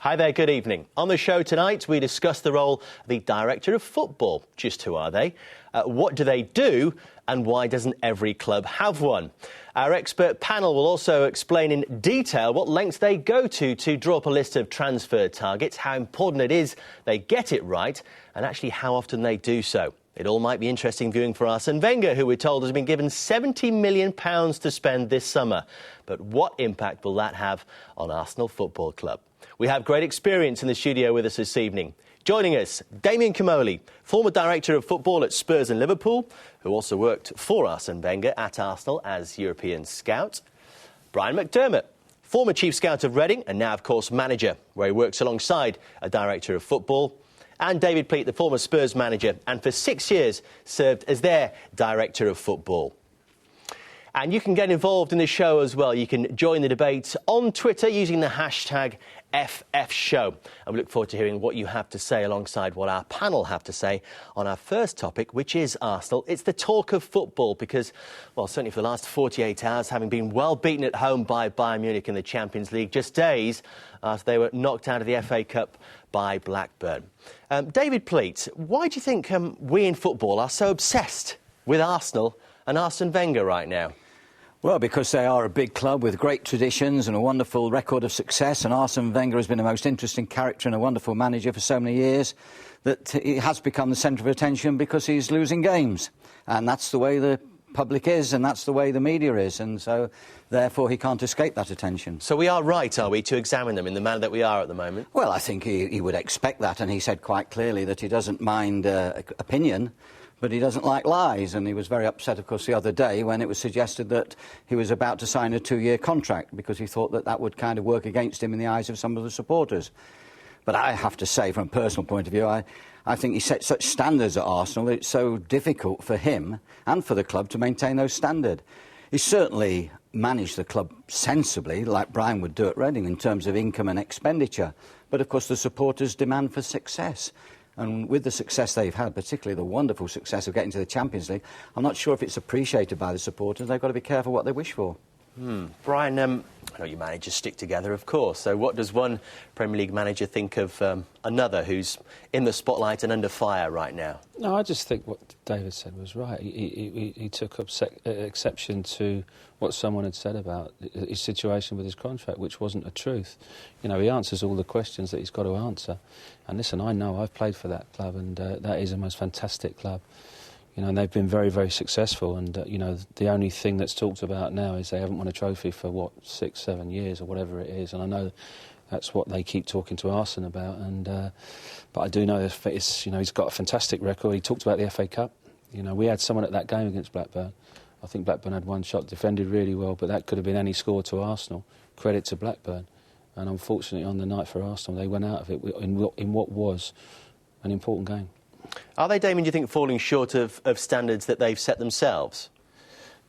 Hi there, good evening. On the show tonight, we discuss the role of the Director of Football. Just who are they? What do they do? And why doesn't every club have one? Our expert panel will also explain in detail what lengths they go to draw up a list of transfer targets, how important it is they get it right, and actually how often they do so. It all might be interesting viewing for Arsene Wenger, who we're told has been given £70 million to spend this summer. But what impact will that have on Arsenal Football Club? We have great experience in the studio with us this evening. Joining us, Damien Comolli, former Director of Football at Spurs and Liverpool, who also worked for Arsene Wenger at Arsenal as European scout. Brian McDermott, former Chief Scout of Reading and now, of course, manager, where he works alongside a Director of Football. And David Pleat, the former Spurs manager, and for 6 years served as their Director of Football. And you can get involved in the show as well. You can join the debate on Twitter using the hashtag FFShow. And we look forward to hearing what you have to say alongside what our panel have to say on our first topic, which is Arsenal. It's the talk of football because, well, certainly for the last 48 hours, having been well beaten at home by Bayern Munich in the Champions League, just days after they were knocked out of the FA Cup by Blackburn. David Pleat, why do you think we in football are so obsessed with Arsenal and Arsene Wenger right now? Well, because they are a big club with great traditions and a wonderful record of success, and Arsene Wenger has been the most interesting character and a wonderful manager for so many years that he has become the centre of attention because he's losing games. And that's the way the public is, and that's the way the media is, and so therefore he can't escape that attention. So we are right, are we, to examine them in the manner that we are at the moment? Well, I think he would expect that, and he said quite clearly that he doesn't mind opinion, but he doesn't like lies, and he was very upset, of course, the other day when it was suggested that he was about to sign a 2-year contract because he thought that that would kind of work against him in the eyes of some of the supporters. But I have to say, from a personal point of view, I think he set such standards at Arsenal that it's so difficult for him and for the club to maintain those standards. He certainly managed the club sensibly, like Brian would do at Reading, in terms of income and expenditure. But, of course, the supporters demand for success. And with the success they've had, particularly the wonderful success of getting to the Champions League, I'm not sure if it's appreciated by the supporters. They've got to be careful what they wish for. Brian, I know you managers stick together, of course. So what does one Premier League manager think of another who's in the spotlight and under fire right now? No, I just think what David said was right. He took exception to what someone had said about his situation with his contract, which wasn't a truth. You know, he answers all the questions that he's got to answer. And listen, I know I've played for that club, and that is a most fantastic club. You know, and they've been very, very successful. And, you know, the only thing that's talked about now is they haven't won a trophy for, 6, 7 years or whatever it is. And I know that's what they keep talking to Arsene about. And but I do know it's, you know, he's got a fantastic record. He talked about the FA Cup. You know, we had someone at that game against Blackburn. I think Blackburn had one shot, defended really well, but that could have been any score to Arsenal. Credit to Blackburn. And unfortunately, on the night for Arsenal, they went out of it in what was an important game. Are they, Damien, do you think, falling short of standards that they've set themselves?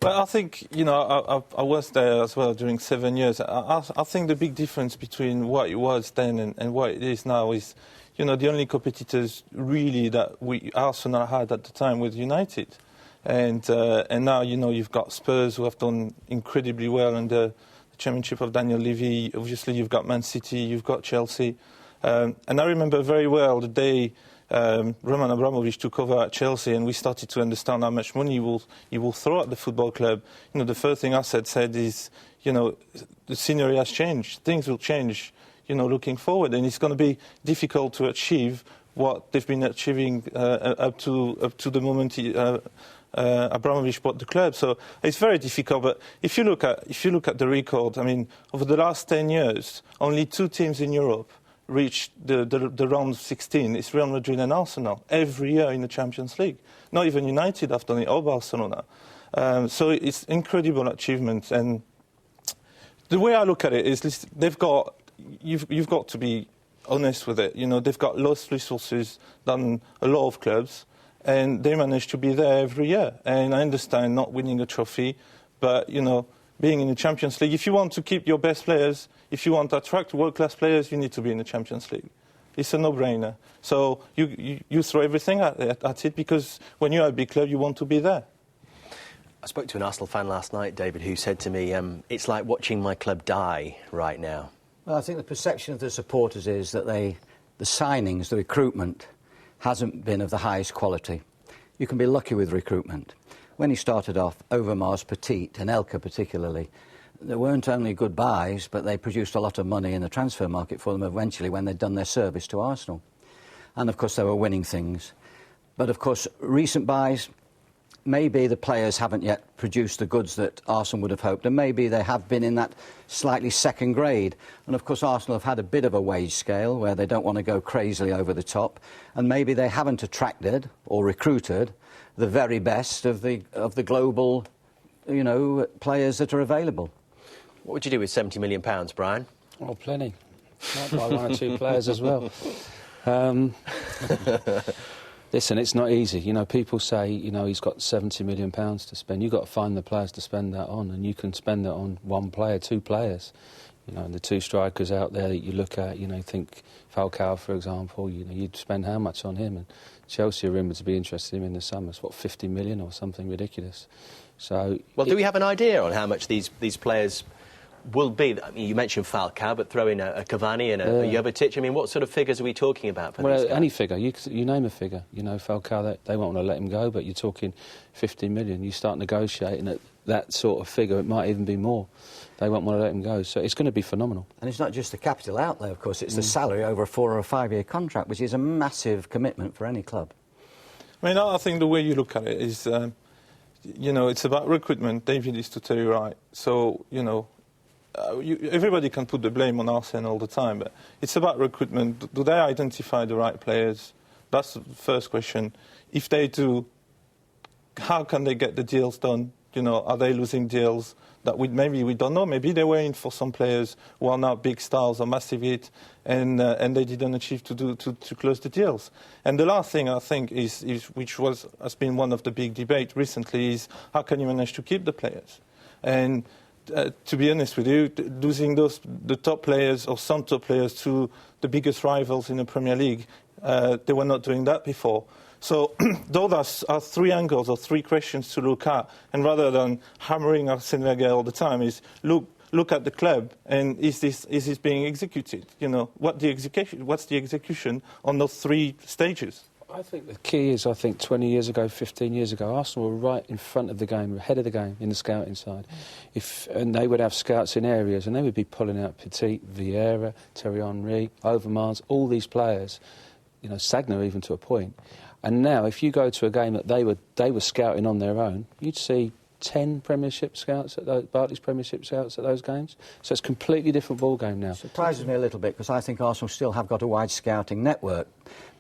Well, I think, you know, I was there as well during 7 years. I think the big difference between what it was then and what it is now is, you know, the only competitors really that Arsenal had at the time was United. And now, you know, you've got Spurs who have done incredibly well under the chairmanship of Daniel Levy. Obviously, you've got Man City, you've got Chelsea. And I remember very well the day Roman Abramovich took over at Chelsea, and we started to understand how much money he will throw at the football club. You know, the first thing I said is, you know, the scenery has changed. Things will change, you know, looking forward, and it's going to be difficult to achieve what they've been achieving up to the moment Abramovich bought the club. So it's very difficult. But if you look at the record, I mean, over the last 10 years, only 2 teams in Europe reached the round of 16. It's Real Madrid and Arsenal every year in the Champions League. Not even United have done it, or Barcelona. So it's incredible achievement. And the way I look at it is, you've got to be honest with it. You know, they've got less resources than a lot of clubs, and they manage to be there every year. And I understand not winning a trophy, but, you know, being in the Champions League, if you want to keep your best players, if you want to attract world-class players, you need to be in the Champions League. It's a no-brainer. So you throw everything at it because when you're a big club, you want to be there. I spoke to an Arsenal fan last night, David, who said to me, it's like watching my club die right now. Well, I think the perception of the supporters is that the signings, the recruitment, hasn't been of the highest quality. You can be lucky with recruitment. When he started off, Overmars, Pleat and Elka particularly, there weren't only good buys, but they produced a lot of money in the transfer market for them eventually when they'd done their service to Arsenal. And, of course, they were winning things. But, of course, recent buys, maybe the players haven't yet produced the goods that Arsenal would have hoped, and maybe they have been in that slightly second grade. And, of course, Arsenal have had a bit of a wage scale where they don't want to go crazily over the top, and maybe they haven't attracted or recruited the very best of the global, players that are available. What would you do with £70 million, Brian? Oh, plenty. Might buy one or two players as well. Listen, it's not easy. People say, he's got £70 million to spend. You've got to find the players to spend that on, and you can spend it on one player, two players. And the two strikers out there that you look at, think Falcao, for example, you'd spend how much on him? And Chelsea are rumoured to be interested in him in the summer. It's, 50 million or something ridiculous. So, well, do we have an idea on how much these players will be? I mean, you mentioned Falcao, but throw in a Cavani and a Jovetic. I mean, what sort of figures are we talking about for these guys? Any figure. You name a figure. Falcao, they won't want to let him go, but you're talking 50 million. You start negotiating at that sort of figure, it might even be more. They won't want to let him go. So it's going to be phenomenal. And it's not just the capital outlay, of course. It's the salary over a 4 or 5 year contract, which is a massive commitment for any club. I mean, I think the way you look at it is, it's about recruitment. David is totally right. So, everybody can put the blame on Arsenal all the time, but it's about recruitment. Do they identify the right players? That's the first question. If they do, how can they get the deals done? Are they losing deals that maybe we don't know? Maybe they were in for some players who are now big stars or massive hit, and they didn't achieve to close the deals. And the last thing I think is which has been one of the big debates recently, is how can you manage to keep the players? And to be honest with you, losing the top players or some top players to the biggest rivals in the Premier League, they were not doing that before. So those are three angles or three questions to look at, and rather than hammering Arsene Wenger all the time, is look at the club, and is this being executed? What's the execution on those three stages? I think the key is, 20 years ago, 15 years ago, Arsenal were right in front of the game, ahead of the game in the scouting side. And they would have scouts in areas, and they would be pulling out Pleat, Vieira, Thierry Henry, Overmars, all these players, Sagna even to a point. And now, if you go to a game that they were scouting on their own, you'd see 10 Premiership scouts at those, Barclays Premiership scouts at those games. So it's a completely different ball game now. Surprises me a little bit, because I think Arsenal still have got a wide scouting network,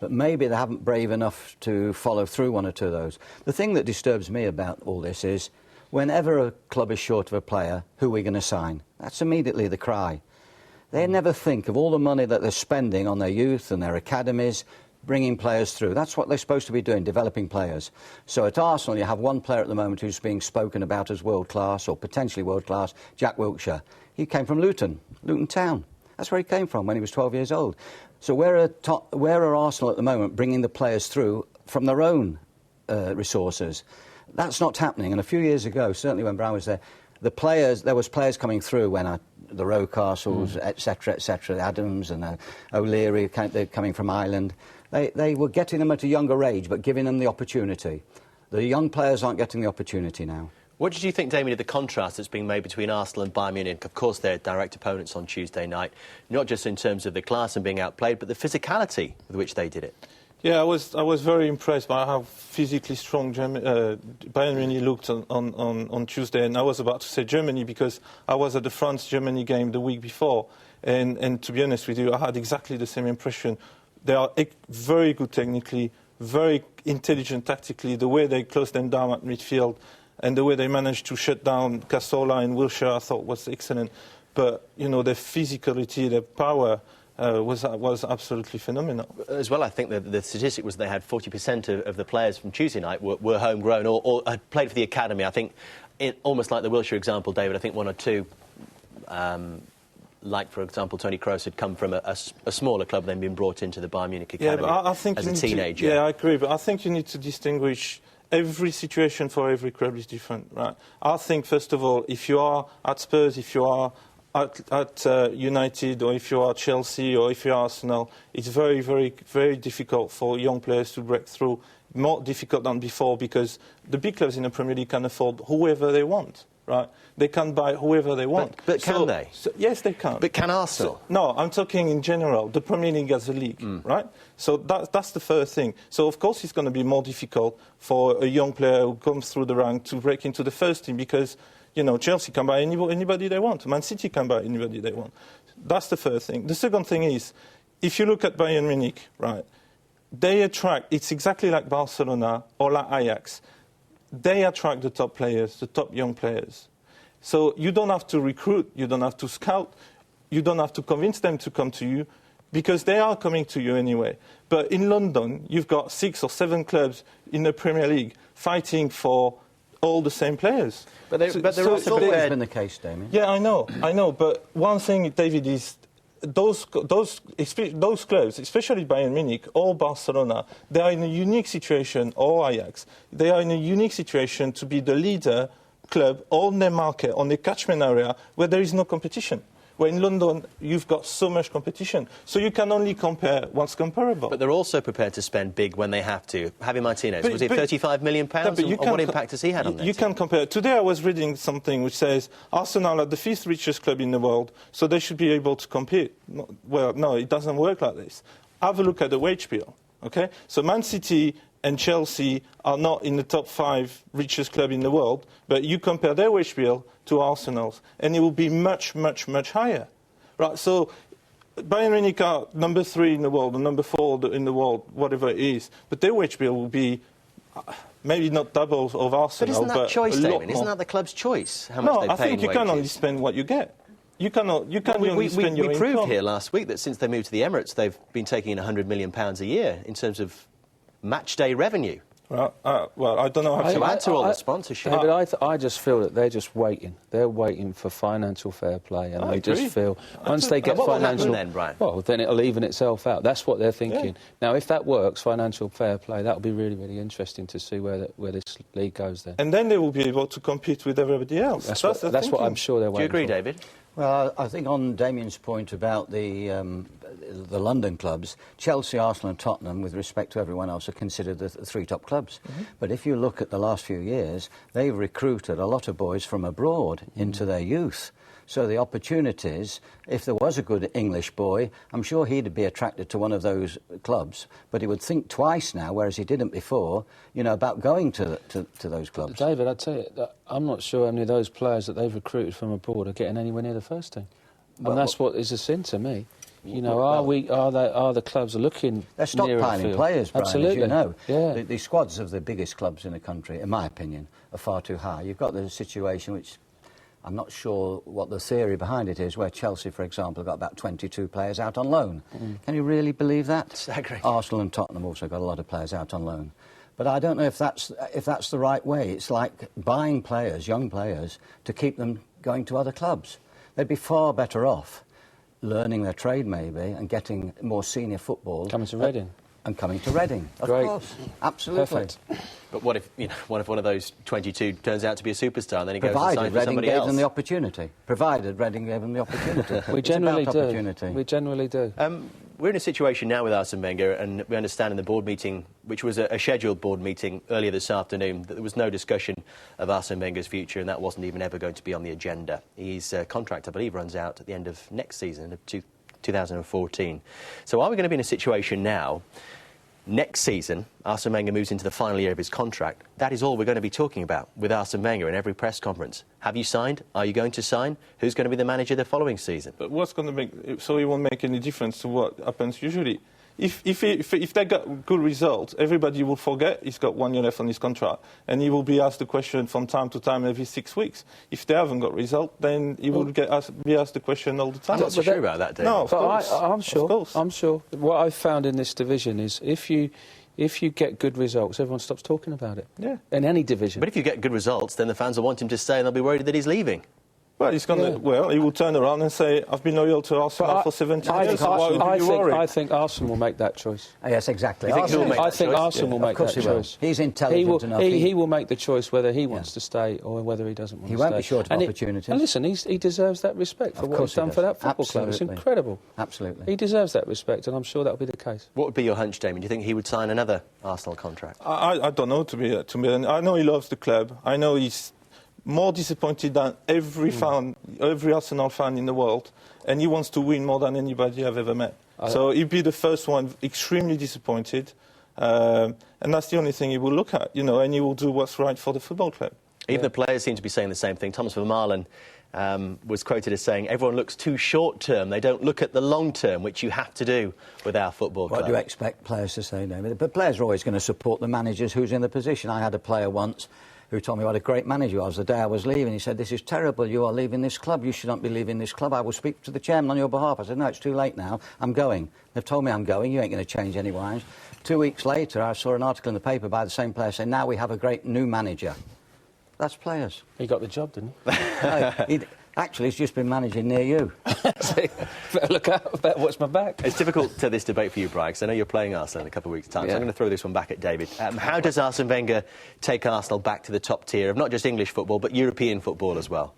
but maybe they haven't brave enough to follow through one or two of those. The thing that disturbs me about all this is, whenever a club is short of a player, who are we going to sign? That's immediately the cry. They never think of all the money that they're spending on their youth and their academies, bringing players through. That's what they're supposed to be doing, developing players. So at Arsenal, you have one player at the moment who's being spoken about as world-class, or potentially world-class, Jack Wilshere. He came from Luton Town. That's where he came from when he was 12 years old. So where are Arsenal at the moment bringing the players through from their own resources? That's not happening. And a few years ago, certainly when Brown was there, there was players coming through when the Rocastles, etc., Adams and O'Leary, they're coming from Ireland. They were getting them at a younger age, but giving them the opportunity. The young players aren't getting the opportunity now. What did you think, Damien, of the contrast that's being made between Arsenal and Bayern Munich? Of course, they're direct opponents on Tuesday night, not just in terms of the class and being outplayed, but the physicality with which they did it. Yeah, I was very impressed by how physically strong Bayern Munich looked on Tuesday. And I was about to say Germany because I was at the France-Germany game the week before. And to be honest with you, I had exactly the same impression. They are very good technically, very intelligent tactically. The way they closed them down at midfield and the way they managed to shut down Cazorla and Wilshere, I thought was excellent. But, their physicality, their power was absolutely phenomenal. As well, I think the statistic was they had 40% of the players from Tuesday night were homegrown or had played for the academy. I think, almost like the Wilshere example, David, I think one or two... like, for example, Toni Kroos had come from a smaller club, then been brought into the Bayern Munich academy I think as a teenager. I agree, but I think you need to distinguish. Every situation for every club is different, right? I think, first of all, if you are at Spurs, if you are at United, or if you are Chelsea, or if you are Arsenal, it's very, very, very difficult for young players to break through. More difficult than before, because the big clubs in the Premier League can afford whoever they want, right? They can buy whoever they want. But can they? Yes, they can. But can Arsenal? No, I'm talking in general, the Premier League as a league, right? So that's the first thing. So, of course, it's going to be more difficult for a young player who comes through the rank to break into the first team, because, you know, Chelsea can buy anybody they want. Man City can buy anybody they want. That's the first thing. The second thing is, if you look at Bayern Munich, right, they attract, it's exactly like Barcelona or like Ajax. They attract the top players, the top young players. So you don't have to recruit, you don't have to scout, you don't have to convince them to come to you, because they are coming to you anyway. But in London, you've got 6 or 7 clubs in the Premier League fighting for all the same players. But they're also It's prepared. been the case, Damien. Yeah, I know. But one thing, David, is those clubs, especially Bayern Munich or Barcelona, they are in a unique situation, or Ajax, they are in a unique situation to be the leader club on their market, on the catchment area, where there is no competition. Where in London, you've got so much competition. So you can only compare what's comparable. But they're also prepared to spend big when they have to. Javi Martinez, But- was it but- £35 million? No, but you And can what co- impact has he had on You them? can compare. Today I was reading something which says Arsenal are the 5th richest club in the world, so they should be able to compete. Well, no, it doesn't work like this. Have a look at the wage bill, okay? So Man City and Chelsea are not in the top 5 richest club in the world, but you compare their wage bill to Arsenal's, and it will be much, much, much higher. Right, so Bayern Munich are number 3 in the world, or number 4 in the world, whatever it is, but their wage bill will be maybe not double of But Arsenal, isn't that choice, a lot Damien? Isn't more. that the club's choice? How much No, they I pay think in you can only wages? spend what you get. You cannot. You can We only spend your proved income. here last week that since they moved to the Emirates, they've been taking in £100 million a year in terms of match day revenue. Well, I don't know how To to. add to all the sponsorship. David, I just feel that they're just waiting. They're waiting for financial fair play, and I they just agree. feel once they get what will happen financial, then, Brian? well, then it'll even itself out. That's what they're thinking. Now, if that works, financial fair play, that'll be really, really interesting to see where this league goes. Then And then they will be able to compete with everybody else. that's the what thinking. I'm sure they're Do you waiting agree, for. David? Well, I think on Damien's point about the London clubs, Chelsea, Arsenal and Tottenham, with respect to everyone else, are considered the 3 top clubs. But if you look at the last few years, they've recruited a lot of boys from abroad into their youth. So the opportunities, if there was a good English boy, I'm sure he'd be attracted to one of those clubs, but he would think twice now, whereas he didn't before, you know, about going to those clubs. David, I tell you, I'm not sure how many of those players that they've recruited from abroad are getting anywhere near the first team. Well, And that's what is a sin to me. You know, well, are the clubs looking They're nearer the stockpiling field? players, Brian, Absolutely. as you know. Yeah. The squads of the biggest clubs in the country, in my opinion, are far too high. You've got the situation which I'm not sure what the theory behind it is, where Chelsea, for example, have got about 22 players out on loan. Can you really believe that? Staggering. Arsenal and Tottenham also got a lot of players out on loan. But I don't know if that's the right way. It's like buying players, young players, to keep them going to other clubs. They'd be far better off learning their trade, maybe, and getting more senior football. Coming to Reading. And coming to Reading, of Great. course. Absolutely. Perfect. But what if one of those 22 turns out to be a superstar and then he goes and Provided signs for Reading somebody gave else? them the opportunity. Provided Reading gave them the opportunity. We It's generally about do. opportunity. We generally do. We're in a situation now with Arsene Wenger, and we understand in the board meeting, which was a scheduled board meeting earlier this afternoon, that there was no discussion of Arsene Wenger's future, and that wasn't even ever going to be on the agenda. His contract, I believe, runs out at the end of next season, of 2014. So are we going to be in a situation now, next season, Arsene Wenger moves into the final year of his contract? That is all we're going to be talking about with Arsene Wenger in every press conference. Have you signed? Are you going to sign? Who's going to be the manager the following season? But what's going to make so it won't make any difference to what happens usually? If they got good results, everybody will forget he's got 1 year left on his contract, and he will be asked the question from time to time every 6 weeks. If they haven't got result, then he will be asked the question all the time. I'm not so sure about that, David. No, of course. I'm sure. Of course. I'm sure. What I've found in this division is if you get good results, everyone stops talking about it. Yeah. In any division. But if you get good results, then the fans will want him to stay and they'll be worried that he's leaving. Well, he's going to. Well, he will turn around and say, "I've been loyal to Arsenal for 17 years." I think Arsenal will make that choice. Yes, exactly. I think Arsenal will make that choice. He's intelligent enough. He will make the choice whether he wants to stay or whether he doesn't want to stay. He won't be short of opportunities. And listen, he deserves that respect for what he's done for that football club. It's incredible. Absolutely. He deserves that respect, and I'm sure that will be the case. What would be your hunch, Damien? Do you think he would sign another Arsenal contract? I don't know, to be I know he loves the club. I know he's more disappointed than every Arsenal fan in the world, and he wants to win more than anybody I've ever met. So he'd be the first one extremely disappointed, and that's the only thing he will look at, and he will do what's right for the football club. Even the players seem to be saying the same thing. Thomas Vermaelen was quoted as saying, everyone looks too short-term. They don't look at the long-term, which you have to do with our football club. What do you expect players to say, David? But players are always going to support the managers who's in the position. I had a player once who told me what a great manager I was the day I was leaving. He said, "This is terrible. You are leaving this club. You should not be leaving this club. I will speak to the chairman on your behalf." I said, "No, it's too late now. I'm going. They've told me I'm going. You ain't going to change any minds." 2 weeks later, I saw an article in the paper by the same player saying, "Now we have a great new manager." That's players. He got the job, didn't he? Actually, he's just been managing near you. Better look out, better watch my back. It's difficult to this debate for you, Brian, because I know you're playing Arsenal in a couple of weeks' time, so I'm going to throw this one back at David. How does Arsene Wenger take Arsenal back to the top tier of not just English football, but European football as well?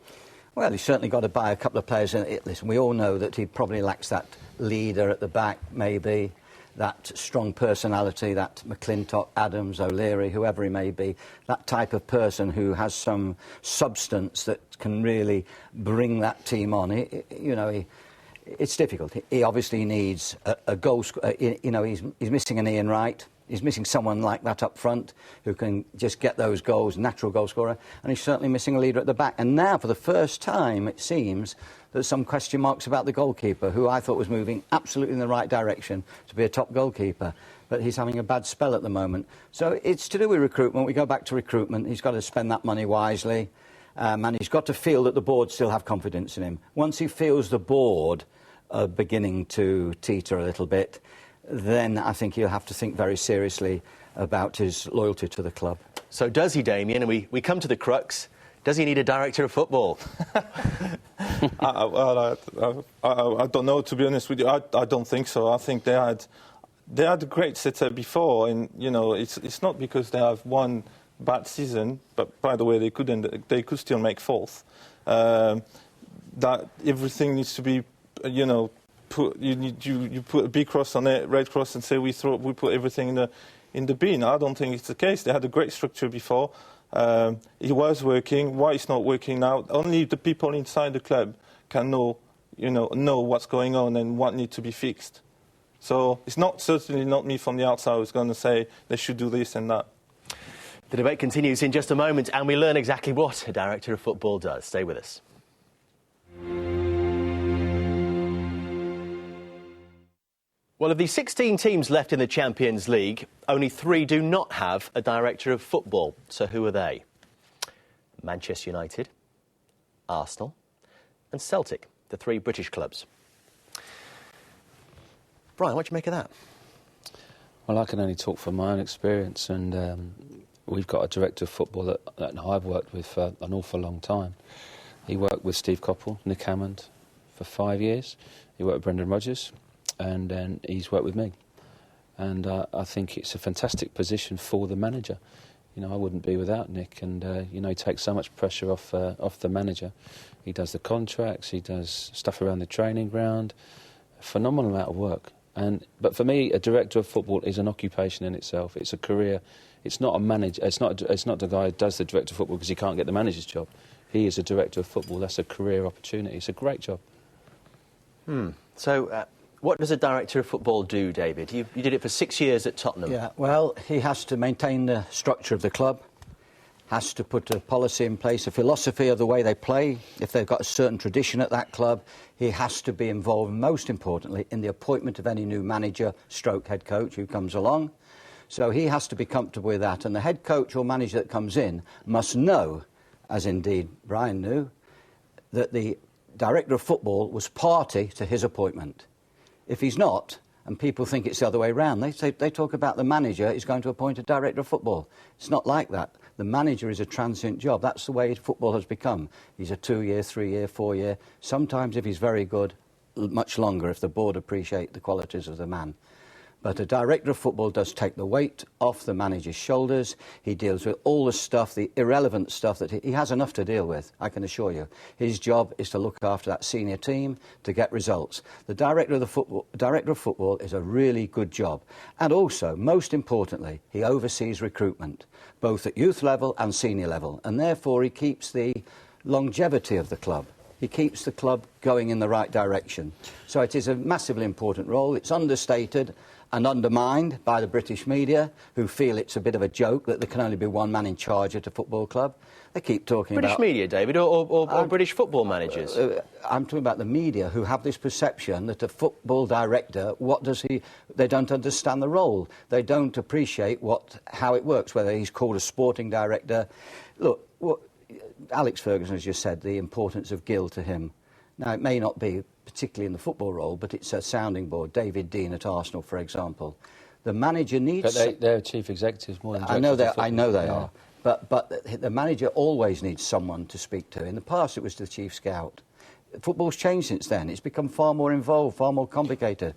Well, he's certainly got to buy a couple of players. Listen, we all know that he probably lacks that leader at the back, maybe, that strong personality, that McClintock, Adams, O'Leary, whoever he may be, that type of person who has some substance that can really bring that team on. It's difficult. He obviously needs a goal scorer. He's missing an Ian Wright. He's missing someone like that up front who can just get those goals, natural goal scorer. And he's certainly missing a leader at the back. And now, for the first time, it seems there's some question marks about the goalkeeper, who I thought was moving absolutely in the right direction to be a top goalkeeper. But he's having a bad spell at the moment. So it's to do with recruitment. We go back to recruitment. He's got to spend that money wisely. And he's got to feel that the board still have confidence in him. Once he feels the board beginning to teeter a little bit, then I think he'll have to think very seriously about his loyalty to the club. So does he, Damien? And we come to the crux. Does he need a director of football? I don't know, to be honest with you. I don't think so. I think they had a great setup before, and it's not because they have one bad season, but by the way, they could still make fourth. That everything needs to be, you put a big cross on it, red cross, and say we put everything in the bin. I don't think it's the case. They had a great structure before. It was working. Why it's not working now? Only the people inside the club can know what's going on and what needs to be fixed. So it's certainly not me from the outside who's going to say they should do this and that. The debate continues in just a moment, and we learn exactly what a director of football does. Stay with us. Well, of the 16 teams left in the Champions League, only 3 do not have a director of football. So who are they? Manchester United, Arsenal and Celtic, the 3 British clubs. Brian, what do you make of that? Well, I can only talk from my own experience, and we've got a director of football that I've worked with for an awful long time. He worked with Steve Coppell, Nick Hammond for 5 years. He worked with Brendan Rodgers. And then he's worked with me. And I think it's a fantastic position for the manager. I wouldn't be without Nick, and, he takes so much pressure off the manager. He does the contracts, he does stuff around the training ground. A phenomenal amount of work. But for me, a director of football is an occupation in itself. It's a career. It's not a manager. It's not the guy who does the director of football because he can't get the manager's job. He is a director of football. That's a career opportunity. It's a great job. So... what does a director of football do, David? You did it for 6 years at Tottenham. Yeah, well, he has to maintain the structure of the club, has to put a policy in place, a philosophy of the way they play. If they've got a certain tradition at that club, he has to be involved, most importantly, in the appointment of any new manager, stroke head coach who comes along. So he has to be comfortable with that. And the head coach or manager that comes in must know, as indeed Brian knew, that the director of football was party to his appointment. If he's not, And people think it's the other way around. They talk about the manager is going to appoint a director of football. It's not like that. The manager is a transient job. That's the way football has become. He's a 2-year, 3-year, 4-year. Sometimes, if he's very good, much longer if the board appreciate the qualities of the man. But a director of football does take the weight off the manager's shoulders. He deals with all the stuff, the irrelevant stuff that he has enough to deal with, I can assure you. His job is to look after that senior team to get results. The director of football is a really good job. And also, most importantly, he oversees recruitment, both at youth level and senior level. And therefore, he keeps the longevity of the club. He keeps the club going in the right direction. So it is a massively important role. It's understated and undermined by the British media, who feel it's a bit of a joke that there can only be one man in charge at a football club. They keep talking British about... British media, David, or British football managers? I'm talking about the media, who have this perception that a football director, they don't understand the role. They don't appreciate how it works, whether he's called a sporting director. Look, Alex Ferguson has just said the importance of Gill to him. Now, it may not be particularly in the football role, but it's a sounding board. David Dean at Arsenal, for example. The manager needs... But they're chief executives more than I know they are. But the manager always needs someone to speak to. In the past, it was the chief scout. Football's changed since then. It's become far more involved, far more complicated.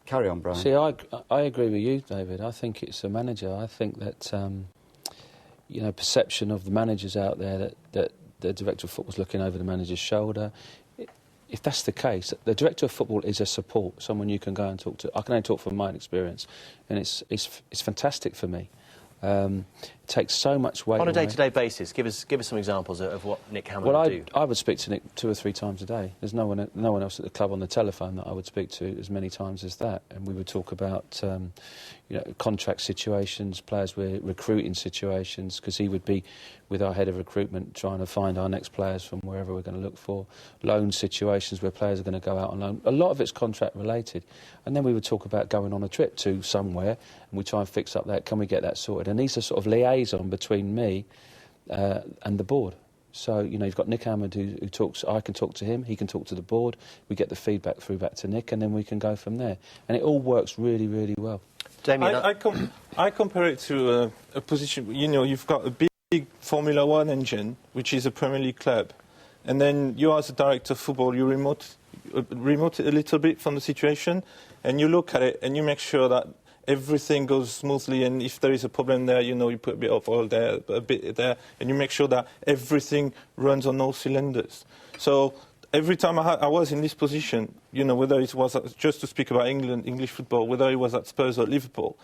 Carry on, Brian. See, I agree with you, David. I think it's a manager. I think that, perception of the managers out there that the director of football's looking over the manager's shoulder. If that's the case, the director of football is a support, someone you can go and talk to. I can only talk from my experience, and it's fantastic for me. It takes so much weight on a day-to-day basis. Give us some examples of what Nick Hammond would do. I would speak to Nick 2 or 3 times a day. There's no one else at the club on the telephone that I would speak to as many times as that, and we would talk about contract situations, players we're recruiting situations, because he would be with our head of recruitment trying to find our next players from wherever we're going to look for, loan situations where players are going to go out on loan. A lot of it's contract related, and then we would talk about going on a trip to somewhere, and we try and fix up that. Can we get that sorted? And he's a sort of liaison between me and the board. So, you've got Nick Hammond who talks. I can talk to him, he can talk to the board, we get the feedback through back to Nick, and then we can go from there. And it all works really, really well. Damien, I compare it to a position, you've got a big Formula One engine, which is a Premier League club, and then you as a director of football, you remote it a little bit from the situation, and you look at it and you make sure that everything goes smoothly, and if there is a problem there, you put a bit of oil there, a bit there, and you make sure that everything runs on all cylinders. So every time I was in this position, whether it was, just to speak about English football, whether it was at Spurs or Liverpool,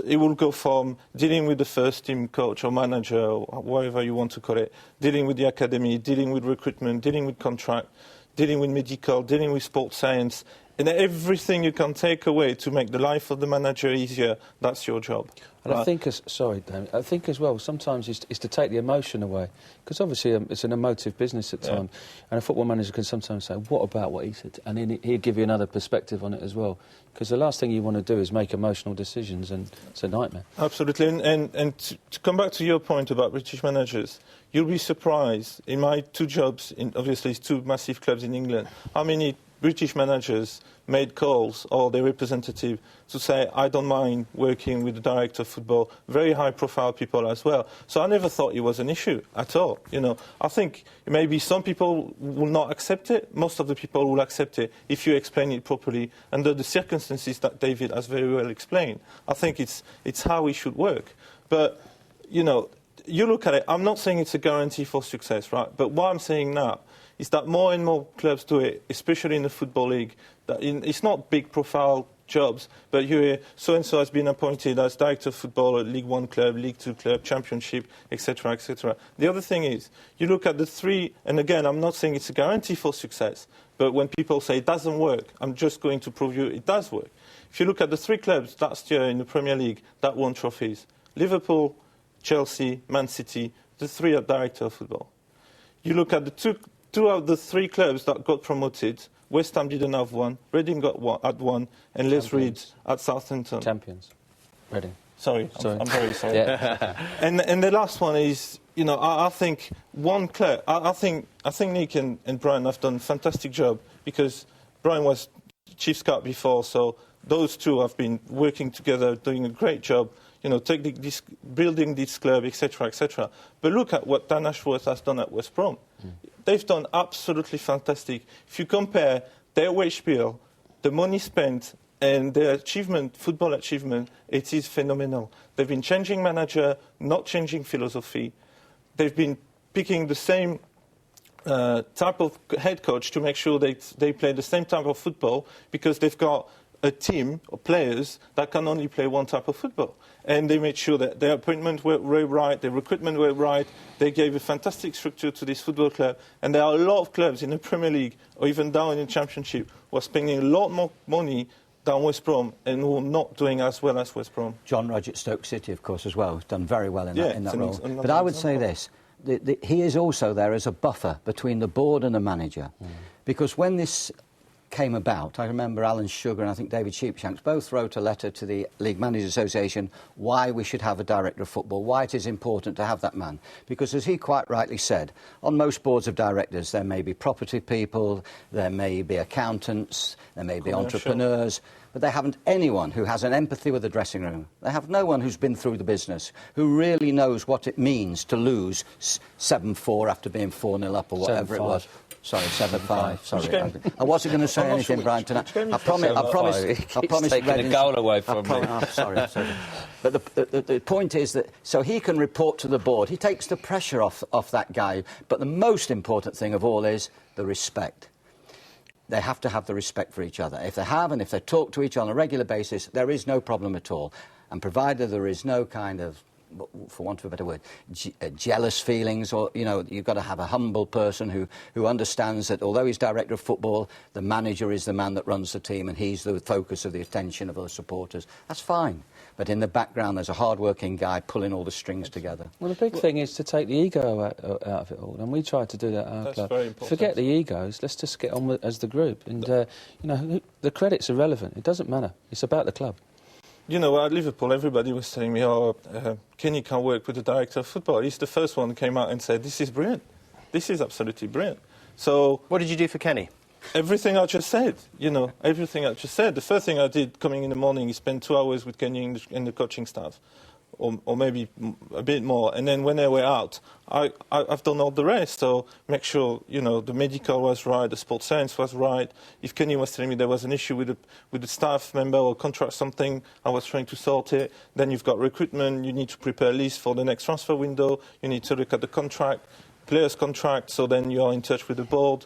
it will go from dealing with the first team coach or manager, or whatever you want to call it, dealing with the academy, dealing with recruitment, dealing with contract, dealing with medical, dealing with sports science, and everything you can take away to make the life of the manager easier, that's your job. And I think, I think as well, sometimes is to take the emotion away. Because obviously it's an emotive business at times. And a football manager can sometimes say, what about what he said? And then he'll give you another perspective on it as well. Because the last thing you want to do is make emotional decisions, and it's a nightmare. Absolutely. And to come back to your point about British managers, you'll be surprised, in my 2 jobs, obviously it's 2 massive clubs in England, how many British managers made calls, or their representative, to say, I don't mind working with the director of football, very high-profile people as well. So I never thought it was an issue at all. I think maybe some people will not accept it. Most of the people will accept it if you explain it properly under the circumstances that David has very well explained. I think it's how it should work. But, you look at it, I'm not saying it's a guarantee for success, right? But what I'm saying now is that more and more clubs do it, especially in the Football League. It's not big-profile jobs, but you hear so-and-so has been appointed as director of football at League 1 club, League 2 club, Championship, etc., etc. The other thing is, you look at the 3, and again, I'm not saying it's a guarantee for success, but when people say it doesn't work, I'm just going to prove you it does work. If you look at the 3 clubs last year in the Premier League that won trophies, Liverpool, Chelsea, Man City, the 3 are director of football. You look at the two of the 3 clubs that got promoted, West Ham didn't have one, Reading had one, and Les Reed at Southampton. Champions. Reading. Sorry. I'm very sorry. And the last one is, I think one club, I think Nick and Brian have done a fantastic job, because Brian was chief scout before, so those two have been working together, doing a great job, building this club, etc., etc. But look at what Dan Ashworth has done at West Brom. They've done absolutely fantastic. If you compare their wage bill, the money spent, and their achievement, football achievement, it is phenomenal. They've been changing manager, not changing philosophy. They've been picking the same type of head coach to make sure they play the same type of football, because they've got a team of players that can only play one type of football. And they made sure that their appointments were right, their recruitment were right. They gave a fantastic structure to this football club. And there are a lot of clubs in the Premier League, or even down in the Championship, who are spending a lot more money than West Brom, and who are not doing as well as West Brom. John Rudge at Stoke City, of course, as well, done very well in that role. But I would say this, he is also there as a buffer between the board and the manager. Because when this came about, I remember Alan Sugar and I think David Sheepshanks both wrote a letter to the League Managers Association why we should have a director of football, why it is important to have that man. Because as he quite rightly said, on most boards of directors there may be property people, there may be accountants, there may be entrepreneurs, but they haven't anyone who has an empathy with the dressing room. They have no one who's been through the business, who really knows what it means to lose 7-4 after being 4-0 up or whatever it was. Sorry, 7-5. Sorry, I wasn't going to say anything, Brian, tonight. I promised. Taking a goal away from me. Sorry. But the point is that so he can report to the board. He takes the pressure off that guy. But the most important thing of all is the respect. They have to have the respect for each other. If they have, and if they talk to each other on a regular basis, there is no problem at all. And provided there is no kind of, for want of a better word, jealous feelings, or, you've got to have a humble person who understands that although he's director of football, the manager is the man that runs the team and he's the focus of the attention of the supporters. That's fine. But in the background, there's a hard-working guy pulling all the strings together. Well, the big thing is to take the ego out of it all, and we try to do that at our club. Very important. Forget the egos, let's just get on as the group. And, the credit's irrelevant. It doesn't matter. It's about the club. At Liverpool, everybody was telling me, Kenny can't work with the director of football. He's the first one who came out and said, this is brilliant. This is absolutely brilliant. So what did you do for Kenny? Everything I just said, everything I just said. The first thing I did coming in the morning is spend 2 hours with Kenny and the coaching staff, or maybe a bit more. And then when they were out, I've done all the rest. So make sure, the medical was right, the sports science was right. If Kenny was telling me there was an issue with the staff member or contract something, I was trying to sort it. Then you've got recruitment. You need to prepare a list for the next transfer window. You need to look at the contract. Players' contract, so then you are in touch with the board.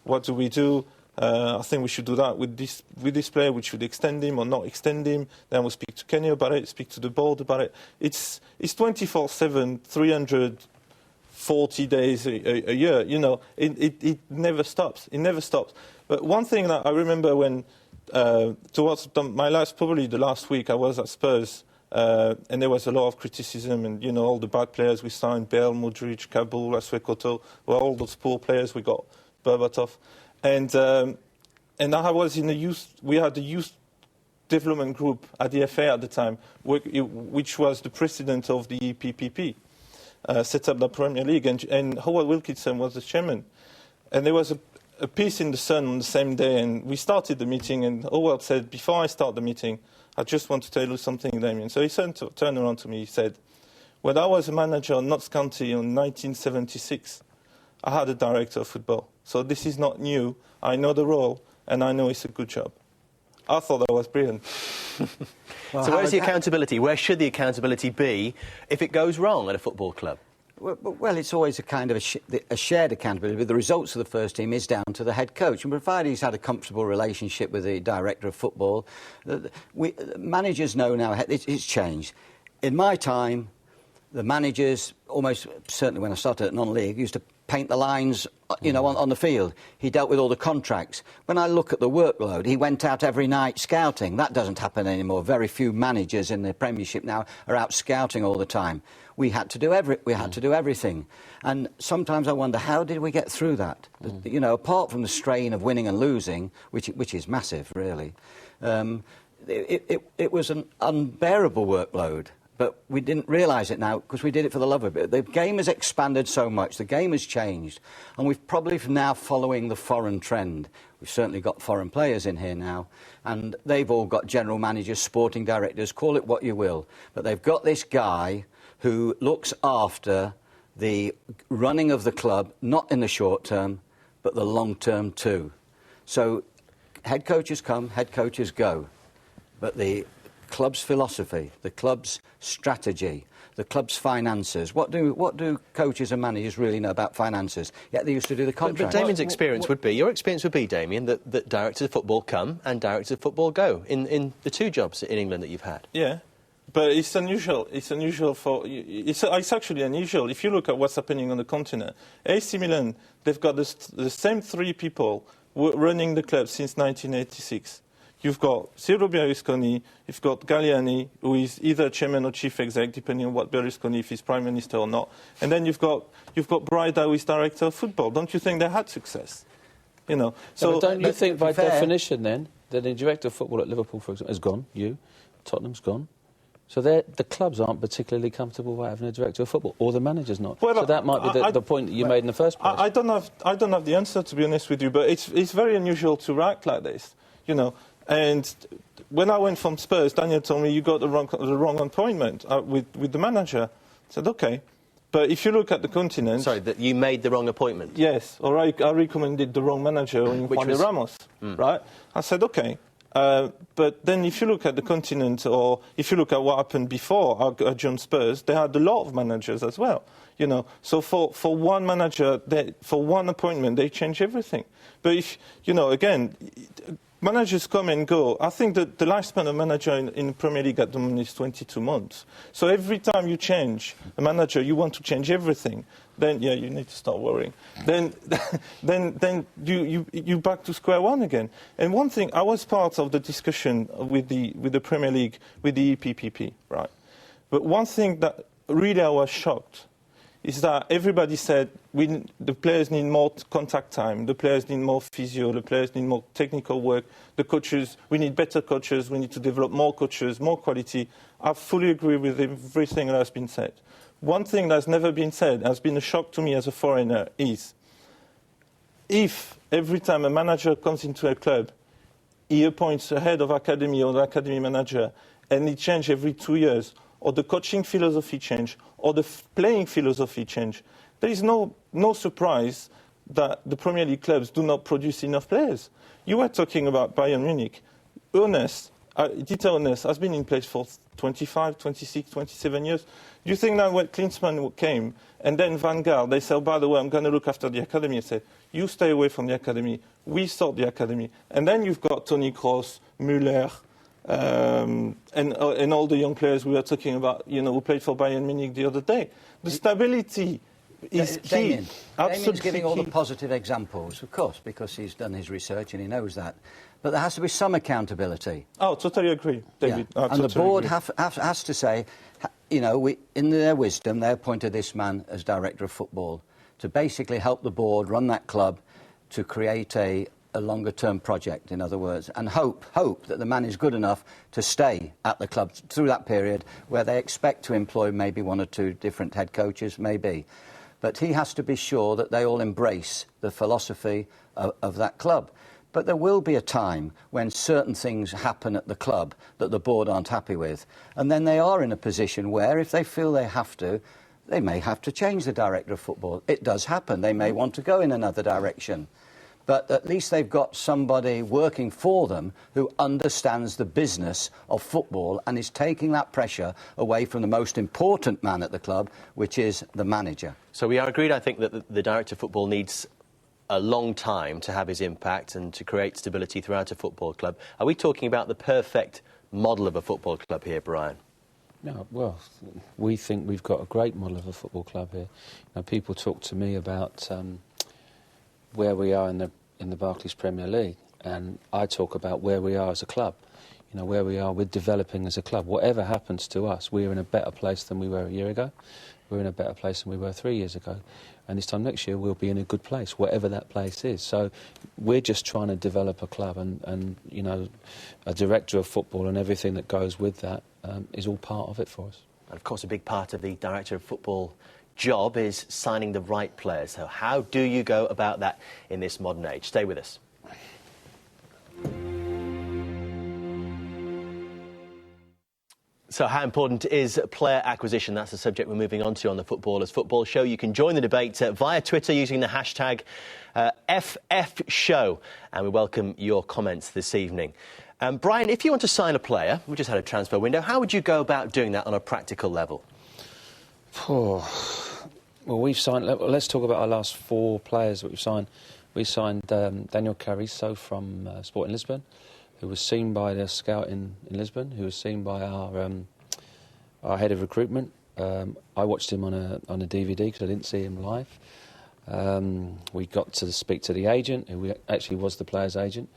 What do we do? I think we should do that with this player. We should extend him or not extend him. Then we'll speak to Kenny about it, speak to the board about it. It's 24/7, 340 days a year. It never stops. It never stops. But one thing that I remember when towards probably the last week, I was at Spurs. And there was a lot of criticism, and all the bad players we signed, Bale, Modric, Kabul, Aswekoto, all those poor players we got, Berbatov, and I was in the youth. We had the youth development group at the FA at the time, which was the president of the EPPP, set up the Premier League, and Howard Wilkinson was the chairman, and there was a piece in the Sun on the same day, and we started the meeting, and Howard said, before I start the meeting, I just want to tell you something, Damien. So he turned around to me, he said, when I was a manager in Notts County in 1976, I had a director of football. So this is not new. I know the role, and I know it's a good job. I thought that was brilliant. So where's the accountability? Where should the accountability be if it goes wrong at a football club? Well, it's always a kind of a shared accountability. But the results of the first team is down to the head coach. And provided he's had a comfortable relationship with the director of football, managers know now it's changed. In my time, the managers, almost certainly when I started at non-league, used to paint the lines, on the field. He dealt with all the contracts. When I look at the workload, he went out every night scouting. That doesn't happen anymore. Very few managers in the Premiership now are out scouting all the time. We had to do everything. And sometimes I wonder, how did we get through that? Apart from the strain of winning and losing, which is massive, really, it was an unbearable workload. But we didn't realise it now because we did it for the love of it. The game has expanded so much. The game has changed. And we've probably now following the foreign trend. We've certainly got foreign players in here now, and they've all got general managers, sporting directors, call it what you will. But they've got this guy who looks after the running of the club, not in the short term, but the long term too. So head coaches come, head coaches go. But the club's philosophy, the club's strategy, the club's finances. What do coaches and managers really know about finances? Yet they used to do the contract. But Damien's experience would be, your experience would be, Damien, that directors of football come and directors of football go in the two jobs in England that you've had. Yeah, but it's unusual. It's actually unusual. If you look at what's happening on the continent, AC Milan, they've got the same three people running the club since 1986. You've got Silvio Berlusconi, you've got Galliani, who is either chairman or chief exec, depending on what Berlusconi, if he's prime minister or not. And then you've got Braida, who is director of football. Don't you think they had success? You know. So don't you think, by definition, then, that the director of football at Liverpool, for example, has gone? Tottenham's gone. So the clubs aren't particularly comfortable by having a director of football, or the manager's not. Well, so that might be the point that you made in the first place. I don't have the answer, to be honest with you, but it's very unusual to act like this, you know. And when I went from Spurs, Daniel told me you got the wrong appointment with the manager. I said, OK. But if you look at the continent... Sorry, that you made the wrong appointment? Yes, or I recommended the wrong manager in Juan Ramos, right? I said, OK. But then if you look at the continent, or if you look at what happened before John Spurs, they had a lot of managers as well. You know, so for one manager, for one appointment, they change everything. But if, you know, again... Managers come and go. I think that the lifespan of a manager in the Premier League at the moment is 22 months. So every time you change a manager, you want to change everything. Then, yeah, you need to start worrying. Then you back to square one again. And one thing, I was part of the discussion with the Premier League, with the EPPP, right? But one thing that really I was shocked is that everybody said the players need more contact time, the players need more physio, the players need more technical work, the coaches, we need better coaches, we need to develop more coaches, more quality. I fully agree with everything that has been said. One thing that's never been said, has been a shock to me as a foreigner, is if every time a manager comes into a club, he appoints a head of academy or the academy manager, and he changes every 2 years, or the coaching philosophy change, or the playing philosophy change, there is no surprise that the Premier League clubs do not produce enough players. You were talking about Bayern Munich. Dieter Ernest has been in place for 25, 26, 27 years. Do you think that when Klinsmann came, and then Van Gaal, they said, oh, by the way, I'm going to look after the academy, and say, you stay away from the academy, we sort the academy. And then you've got Toni Kroos, Müller, and all the young players we were talking about, you know, who played for Bayern Munich the other day. The stability is key. Damien's giving all the positive examples, of course, because he's done his research and he knows that. But there has to be some accountability. Oh, totally agree, David. Yeah. And the board has to say, you know, in their wisdom, they appointed this man as director of football to basically help the board run that club, to create a longer-term project, in other words, and hope that the man is good enough to stay at the club through that period where they expect to employ maybe one or two different head coaches, maybe. But he has to be sure that they all embrace the philosophy of that club. But there will be a time when certain things happen at the club that the board aren't happy with, and then they are in a position where, if they feel they have to, they may have to change the director of football. It does happen. They may want to go in another direction. But at least they've got somebody working for them who understands the business of football and is taking that pressure away from the most important man at the club, which is the manager. So we are agreed, I think, that the director of football needs a long time to have his impact and to create stability throughout a football club. Are we talking about the perfect model of a football club here, Brian? No, well, we think we've got a great model of a football club here. Now, people talk to me about where we are in the Barclays Premier League, and I talk about where we are as a club, you know, where we are with developing as a club. Whatever happens to us, we're in a better place than we were a year ago. We're in a better place than we were 3 years ago. And this time next year, we'll be in a good place, whatever that place is. So we're just trying to develop a club, and you know, a director of football and everything that goes with that is all part of it for us. And of course, a big part of the director of football job is signing the right players. So how do you go about that in this modern age? Stay with us. So how important is player acquisition? That's the subject we're moving on to on the Footballers Football Show. You can join the debate via Twitter using the hashtag FFShow, and we welcome your comments this evening. Brian, if you want to sign a player, we just had a transfer window, how would you go about doing that on a practical level? Well, we've signed... Let's talk about our last 4 players that we've signed. We signed Daniel Carrizo from Sporting Lisbon, who was seen by the scout in Lisbon, who was seen by our head of recruitment. I watched him on a DVD because I didn't see him live. We got to speak to the agent, who actually was the player's agent,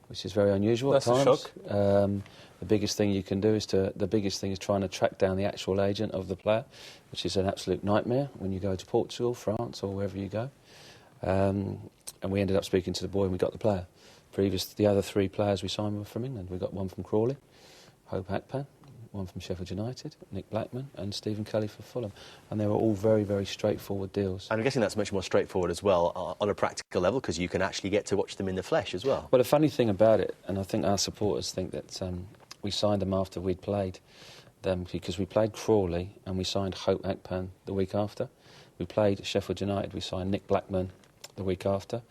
which is very unusual That's at times. a shock. The biggest thing you can do is trying to track down the actual agent of the player, which is an absolute nightmare when you go to Portugal, France, or wherever you go. And we ended up speaking to the boy and we got the player. The other 3 players we signed were from England. We got one from Crawley, Hope Akpan, one from Sheffield United, Nick Blackman, and Stephen Kelly for Fulham. And they were all very, very straightforward deals. I'm guessing that's much more straightforward as well on a practical level, because you can actually get to watch them in the flesh as well. Well, the funny thing about it, and I think our supporters think that we signed them after we'd played them, because we played Crawley and we signed Hope Akpan the week after. We played Sheffield United, we signed Nick Blackman the week after.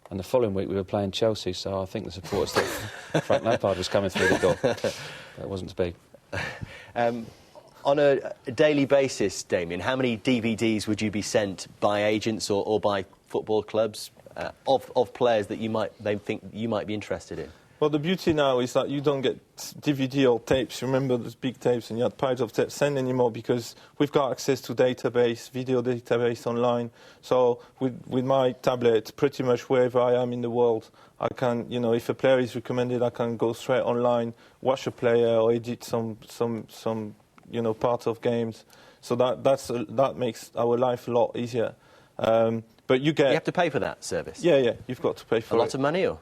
And the following week we were playing Chelsea, so I think the supporters thought Frank Lampard was coming through the door. But it wasn't to be. On a daily basis, Damien, how many DVDs would you be sent by agents or by football clubs of players that they think you might be interested in? Well, the beauty now is that you don't get DVD or tapes. Remember those big tapes, and you had piles of tapes sent anymore, because we've got access to video database online. So with my tablet, pretty much wherever I am in the world, I can, if a player is recommended, I can go straight online, watch a player, or edit some part of games. So that makes our life a lot easier. But you have to pay for that service? Yeah, you've got to pay for it. A lot of money, or?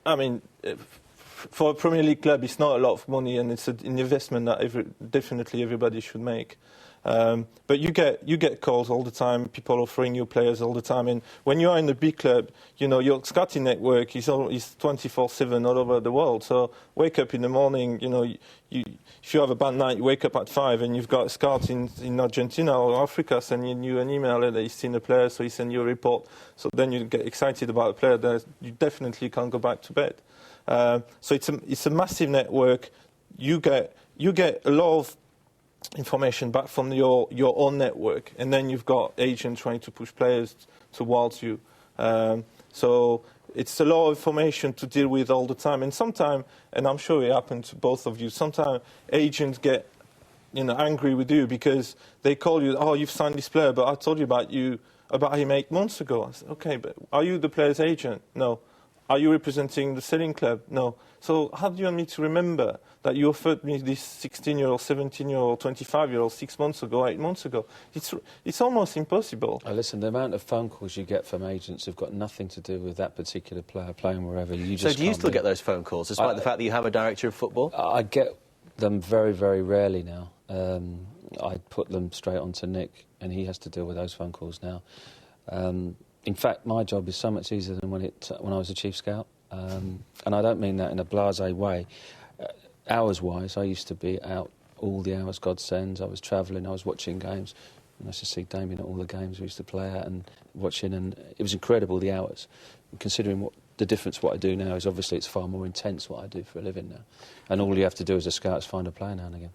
I mean, for a Premier League club, it's not a lot of money, and it's an investment that definitely everybody should make. But you get calls all the time, people offering you players all the time. And when you are in a big club, your scouting network is 24/7 all over the world. So wake up in the morning, if you have a bad night, you wake up at 5 and you've got a scout in Argentina or Africa sending you an email that he's seen a player, so he sends you a report. So then you get excited about a player that you definitely can't go back to bed. So it's a massive network. You get a lot of information back from your own network, and then you've got agents trying to push players towards you. So it's a lot of information to deal with all the time, and sometimes, and I'm sure it happened to both of you, sometimes agents get angry with you because they call you, oh, you've signed this player, but I told you about him 8 months ago. I said, okay, but are you the player's agent? No. Are you representing the selling club? No. So how do you want me to remember that you offered me this 16-year-old, 17-year-old, 25-year-old 6 months ago, 8 months ago? It's almost impossible. Listen, the amount of phone calls you get from agents have got nothing to do with that particular player playing wherever. So do you still get those phone calls, despite the fact that you have a director of football? I get them very, very rarely now. I put them straight on to Nick, and he has to deal with those phone calls now. In fact, my job is so much easier than when I was a chief scout. And I don't mean that in a blasé way. Hours-wise, I used to be out all the hours God sends. I was travelling, I was watching games. I used to see Damien at all the games we used to play at and watching, and it was incredible, the hours. And considering the difference what I do now is obviously it's far more intense what I do for a living now. And all you have to do as a scout is find a player now and again.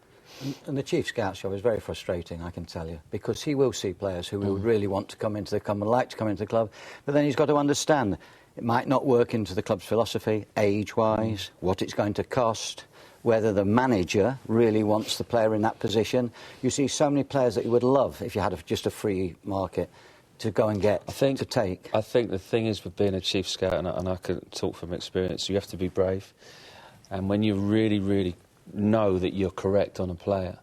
And the chief scout's job is very frustrating, I can tell you, because he will see players who would really want to come into the club and like to come into the club, but then he's got to understand it might not work into the club's philosophy, age-wise, what it's going to cost, whether the manager really wants the player in that position. You see so many players that you would love if you had just a free market to go and get, to take. I think the thing is with being a chief scout, and I can talk from experience, you have to be brave. And when you really, really know that you're correct on a player,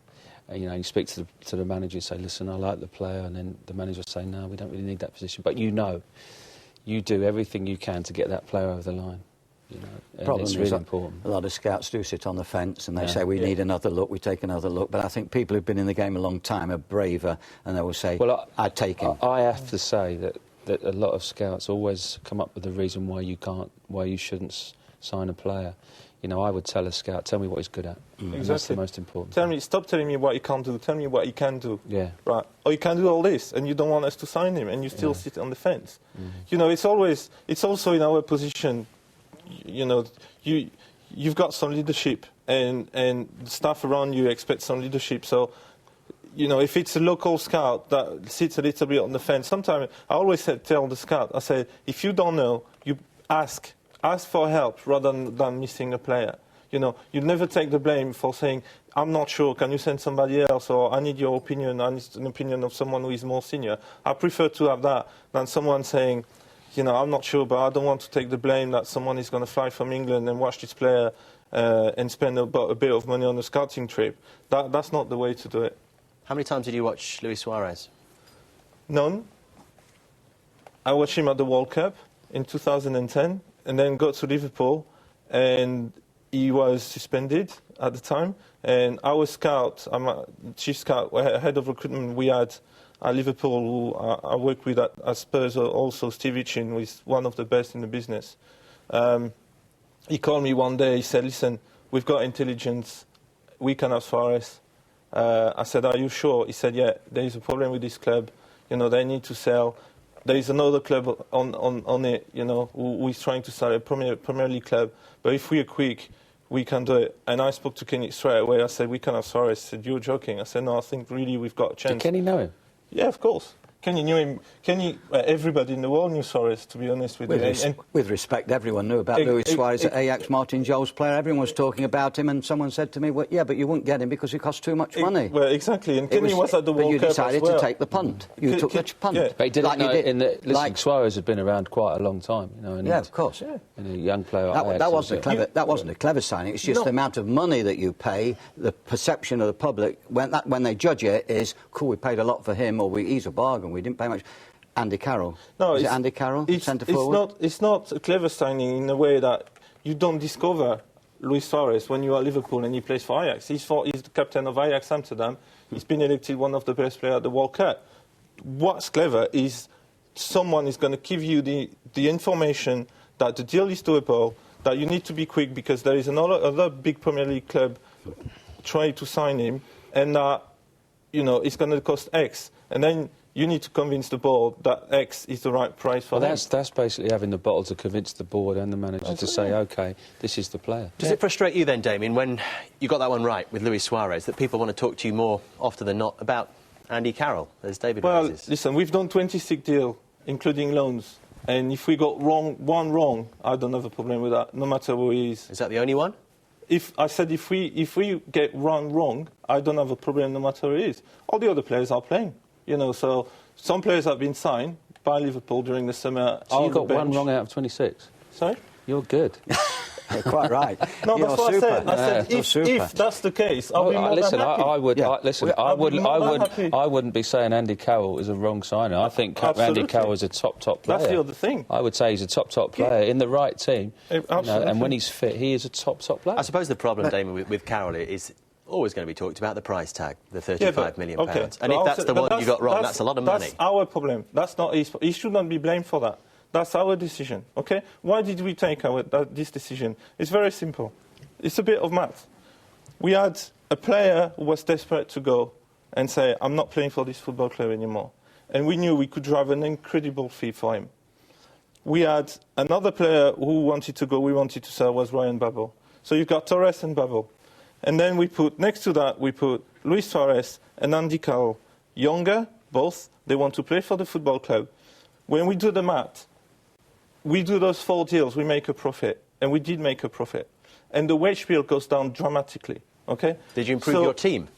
you speak to the manager and say, listen, I like the player, and then the manager will say, no, we don't really need that position. But you do everything you can to get that player over the line. And Problem it's is really important. A lot of scouts do sit on the fence and they say, we need another look, we take another look. But I think people who've been in the game a long time are braver, and they will say, well, I'd take him. I have to say that a lot of scouts always come up with a reason why you shouldn't sign a player. you know, I would tell a scout, tell me what he's good at. And that's the most important. Stop telling me what he can't do. Tell me what he can do. Yeah. Right. Or he can do all this, and you don't want us to sign him, and you still sit on the fence. You know, it's also in our position. You know, you've got some leadership, and the staff around you expect some leadership. So, you know, if it's a local scout that sits a little bit on the fence, sometimes I always tell the scout, I say, if you don't know, you ask for help rather than missing a player. You know, you never take the blame for saying, I'm not sure, can you send somebody else, or I need your opinion, I need an opinion of someone who is more senior. I prefer to have that than someone saying, you know, I'm not sure, but I don't want to take the blame that someone is going to fly from England and watch this player and spend a bit of money on a scouting trip. That's not the way to do it. How many times did you watch Luis Suarez? None. I watched him at the World Cup in 2010 and then got to Liverpool, and he was suspended at the time. And our scout, I'm a chief scout, head of recruitment we had at Liverpool, who I work with at Spurs, also Steve Itchin, who is one of the best in the business. He called me one day, he said, listen, we've got intelligence, we can have Suarez. I said, are you sure? He said, yeah, there is a problem with this club. You know, they need to sell. There is another club on it, you know, who is trying to sell a Premier League club. But if we are quick, we can do it. And I spoke to Kenny straight away. I said, we can have Suarez. He said, you're joking. I said, no, I think really we've got a chance. Did Kenny know him? Yeah, of course. Kenny knew him. Everybody in the world knew Suarez, to be honest with you. With respect, everyone knew about Luis Suarez at Ajax, Martin Jol's player. Everyone was talking about him, and someone said to me, well, yeah, but you wouldn't get him because he costs too much money. Well, exactly. And Kenny was at the World Cup But you decided as well. to take the punt. You took the punt. Yeah. But he didn't know. Listen, Suarez had been around quite a long time, you know. And of course. And a young player. That wasn't a clever signing. It's just the amount of money that you pay. The perception of the public when they judge it is, cool, we paid a lot for him, or he's a bargain. We didn't pay much. Andy Carroll. No, is it Andy Carroll, centre forward? It's not a clever signing in the way that you don't discover Luis Suarez when you are at Liverpool and he plays for Ajax. He's the captain of Ajax Amsterdam. He's been elected one of the best players at the World Cup. What's clever is someone is going to give you the information that the deal is doable, that you need to be quick because there is another big Premier League club trying to sign him, and that, you know, it's going to cost X. And then you need to convince the board that X is the right price for them. That's basically having the bottle to convince the board and the manager to say, OK, this is the player. Does it frustrate you then, Damien, when you got that one right with Luis Suarez, that people want to talk to you more often than not about Andy Carroll, as David raises? Well, listen, we've done 26 deals, including loans. And if we got one wrong, I don't have a problem with that, no matter who he is. Is that the only one? If we get one wrong, I don't have a problem no matter who it is. All the other players are playing. You know, so some players have been signed by Liverpool during the summer. So you got one wrong out of 26? Sorry? You're good. You're quite right. No, that's what I said. I said if that's the case, I'll be more than happy. I wouldn't be saying Andy Carroll is a wrong signer. I think Andy Carroll is a top player. That's the other thing. I would say he's a top player in the right team. Absolutely. You know, and when he's fit, he is a top player. I suppose the problem, Damien, with Carroll is always going to be talked about the price tag, the £35 million. Okay. And if that's the one you got wrong, that's a lot of money. That's our problem. That's not his. He should not be blamed for that. That's our decision, OK? Why did we take this decision? It's very simple. It's a bit of math. We had a player who was desperate to go and say, I'm not playing for this football club anymore. And we knew we could drive an incredible fee for him. We had another player who wanted to go, we wanted to sell, was Ryan Babel. So you've got Torres and Babel. And then next to that, we put Luis Suarez and Andy Carroll. Younger, both, they want to play for the football club. When we do the math, we do those 4 deals, we make a profit. And we did make a profit. And the wage bill goes down dramatically, OK? Did you improve your team?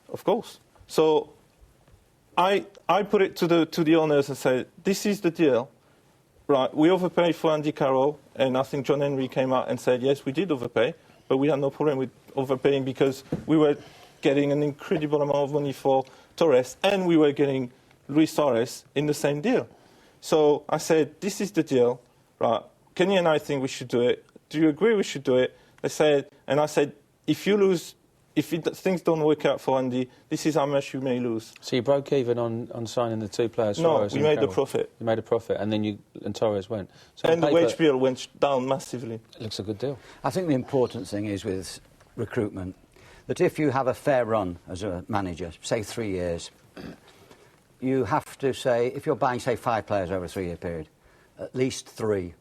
Of course. So I put it to the owners and said, this is the deal. Right, we overpaid for Andy Carroll, and I think John Henry came out and said, yes, we did overpay, but we had no problem with overpaying because we were getting an incredible amount of money for Torres, and we were getting Luis Suarez in the same deal. So I said, this is the deal. Right, Kenny and I think we should do it. Do you agree we should do it? They said, and I said, if you lose if things don't work out for Andy, this is how much you may lose. So you broke even on signing the two players? No, Suarez we and made Carroll. a profit. You made a profit, and then Torres went. So And on the paper, wage bill went down massively. it looks a good deal. I think the important thing is with recruitment that if you have a fair run as a manager, say 3 years, you have to say, if you're buying, say, 5 players over a 3-year period, at least 3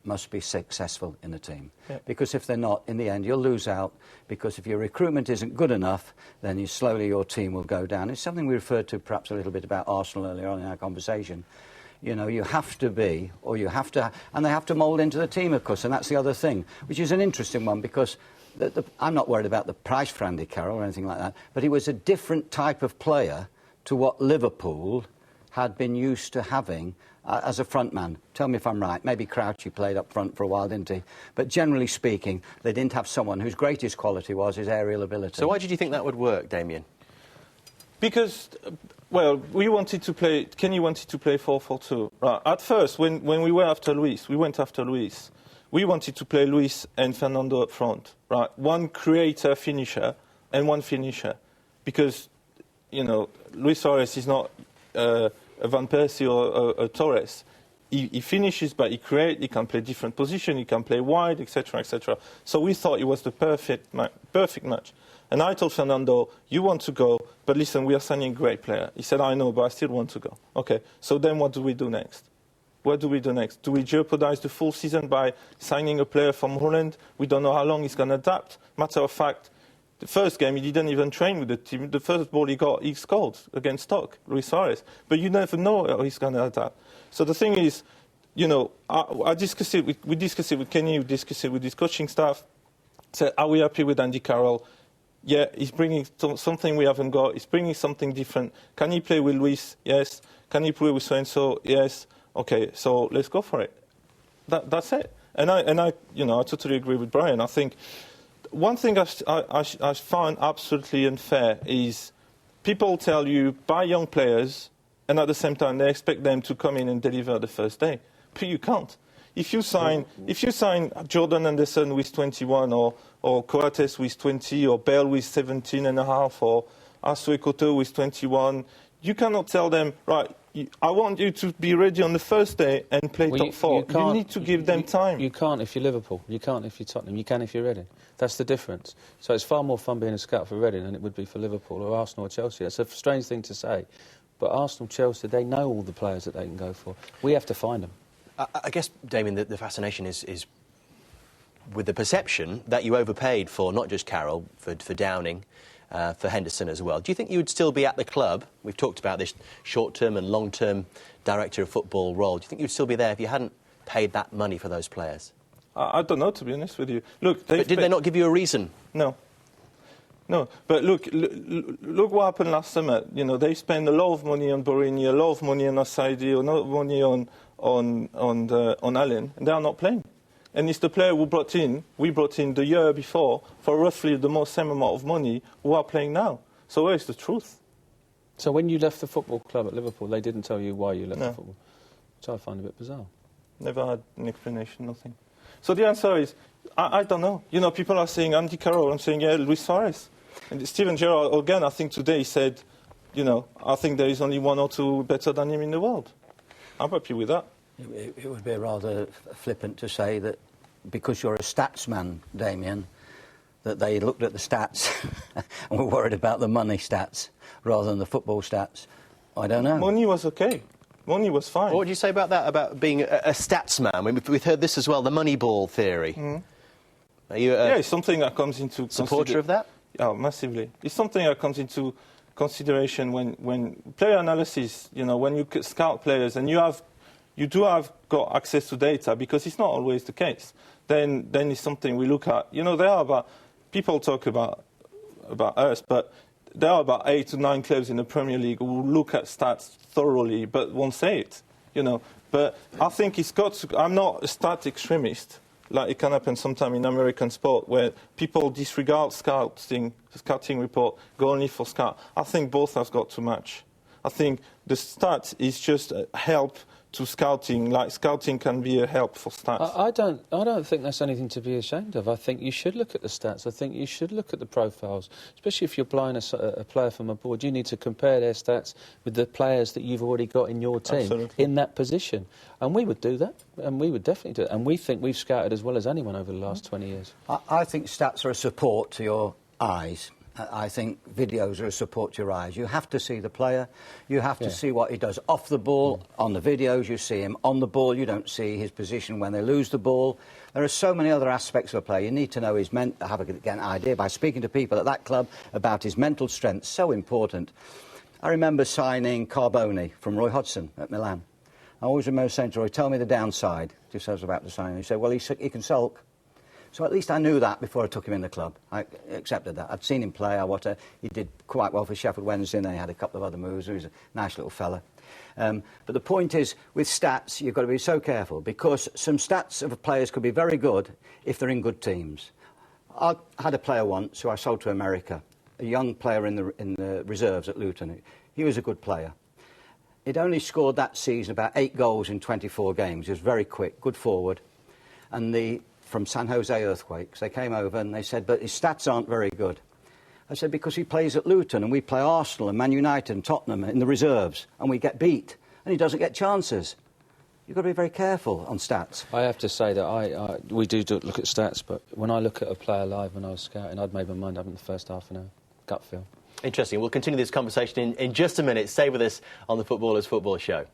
must be successful in the team. Yep. Because if they're not, in the end, you'll lose out, because if your recruitment isn't good enough, then slowly your team will go down. It's something we referred to perhaps a little bit about Arsenal earlier on in our conversation. You know, you have to be, or you have to, and they have to mould into the team, of course, and that's the other thing, which is an interesting one, because I'm not worried about the price for Andy Carroll or anything like that, but he was a different type of player to what Liverpool had been used to having as a front man. Tell me if I'm right. Maybe Crouchy played up front for a while, didn't he? But generally speaking, they didn't have someone whose greatest quality was his aerial ability. So why did you think that would work, Damien? Because, well, Kenny wanted to play 4-4-2. Right. At first, when we went after Luis, we wanted to play Luis and Fernando up front. Right. One creator, finisher, and one finisher. Because, you know, Luis Suarez is not a Van Persie or a Torres. He finishes, but he creates, he can play different positions, he can play wide, etc., etc. So we thought it was the perfect match. And I told Fernando, you want to go, but listen, we are signing a great player. He said, I know, but I still want to go. Okay, so then what do we do next? What do we do next? Do we jeopardize the full season by signing a player from Holland? We don't know how long he's going to adapt. Matter of fact, the first game, he didn't even train with the team. The first ball he got, he scored against Stoke, Luis Suarez. But you never know how he's going to adapt. So the thing is, you know, we discuss it with Kenny, we discuss it with his coaching staff. Said, are we happy with Andy Carroll? Yeah, he's bringing something we haven't got. He's bringing something different. Can he play with Luis? Yes. Can he play with so-and-so? Yes. Okay, so let's go for it. That's it. And I totally agree with Brian. I think one thing I find absolutely unfair is people tell you buy young players, and at the same time they expect them to come in and deliver the first day. But you can't. If you sign Jordan Anderson with 21, or Coates with 20, or Bell with 17 and a half, or Asuekoto with 21, you cannot tell them, right, I want you to be ready on the first day and play top 4. You need to give them time. You can't if you're Liverpool. You can't if you're Tottenham. You can if you're Reading. That's the difference. So it's far more fun being a scout for Reading than it would be for Liverpool or Arsenal or Chelsea. That's a strange thing to say. But Arsenal, Chelsea, they know all the players that they can go for. We have to find them. I guess, Damien, the fascination is with the perception that you overpaid for not just Carroll, for Downing, for Henderson as well. Do you think you would still be at the club? We've talked about this short-term and long-term director of football role. Do you think you'd still be there if you hadn't paid that money for those players? I don't know, to be honest with you. Look, but did they not give you a reason? No. No, but look what happened last summer. You know, they spent a lot of money on Borini, a lot of money on Asaidi, a lot of money on Allen, and they are not playing. And it's the player we brought in the year before for roughly the same amount of money who are playing now. So where is the truth? So when you left the football club at Liverpool, they didn't tell you why you left No. the football? Which I find a bit bizarre. Never had an explanation, nothing. So the answer is, I don't know. You know, people are saying Andy Carroll, I'm saying, yeah, Luis Suarez. And Steven Gerrard, again, I think today said, you know, I think there is only 1 or 2 better than him in the world. I'm happy with that. It would be rather flippant to say that because you're a statsman, Damien, that they looked at the stats and were worried about the money stats rather than the football stats. I don't know. Money was okay. Money was fine. What would you say about that, about being a statsman? I mean, we've heard this as well, the Moneyball theory. Mm. Are you it's something that comes into supporter of that? Oh, massively. It's something that comes into consideration when player analysis, you know, when you scout players and you do have got access to data, because it's not always the case, then it's something we look at. You know, people talk about us, but there are about 8 to 9 clubs in the Premier League who look at stats thoroughly but won't say it, you know. But I think it's got to, I'm not a stat extremist, like it can happen sometime in American sport, where people disregard scouting report, go only for scout. I think both have got to match. I think the stat is just a help to scouting. Like, scouting can be a help for stats. I don't think that's anything to be ashamed of. I think you should look at the stats. I think you should look at the profiles, especially if you're buying a player from abroad. You need to compare their stats with the players that you've already got in your team. Absolutely. In that position. And we would do that, and we would definitely do it. And we think we've scouted as well as anyone over the last 20 years. I think stats are a support to your eyes. I think videos are a support to your eyes. You have to see the player. You have to see what he does off the ball. On the videos, you see him on the ball. You don't see his position when they lose the ball. There are so many other aspects of a player. You need to know have an idea by speaking to people at that club about his mental strength. So important. I remember signing Carboni from Roy Hodgson at Milan. I always remember saying to Roy, tell me the downside, just as I was about to sign him. He said, well, he can sulk. So at least I knew that before I took him in the club. I accepted that. I'd seen him play. He did quite well for Sheffield Wednesday, and then he had a couple of other moves. He was a nice little fella. But the point is, with stats, you've got to be so careful, because some stats of players could be very good if they're in good teams. I had a player once who I sold to America, a young player in the reserves at Luton. He was a good player. He'd only scored that season about 8 goals in 24 games. He was very quick, good forward. And from San Jose Earthquakes, they came over and they said, but his stats aren't very good. I said, because he plays at Luton and we play Arsenal and Man United and Tottenham in the reserves and we get beat and he doesn't get chances. You've got to be very careful on stats. I have to say that we do look at stats, but when I look at a player live when I was scouting, I'd made my mind up in the first half an hour. Gut feel. Interesting. We'll continue this conversation in just a minute. Stay with us on the Footballers Football Show.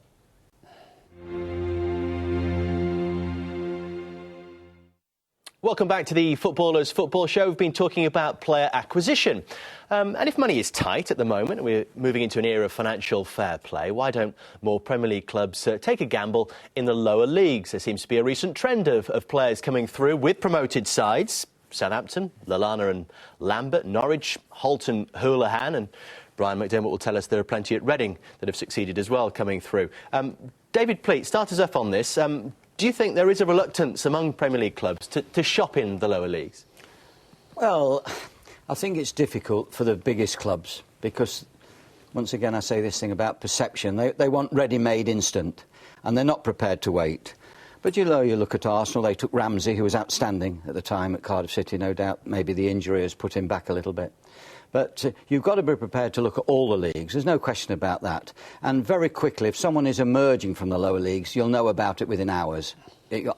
Welcome back to the Footballers Football Show. We've been talking about player acquisition. And if money is tight at the moment, we're moving into an era of financial fair play, why don't more Premier League clubs take a gamble in the lower leagues? There seems to be a recent trend of players coming through with promoted sides. Southampton, Lallana and Lambert, Norwich, Holt and Houlihan, and Brian McDermott will tell us there are plenty at Reading that have succeeded as well coming through. David Pleat, start us off on this. Do you think there is a reluctance among Premier League clubs to shop in the lower leagues? Well, I think it's difficult for the biggest clubs because, once again, I say this thing about perception. They want ready-made instant, and they're not prepared to wait. But, you look at Arsenal, they took Ramsey, who was outstanding at the time at Cardiff City, no doubt. Maybe the injury has put him back a little bit. But you've got to be prepared to look at all the leagues. There's no question about that. And very quickly, if someone is emerging from the lower leagues, you'll know about it within hours.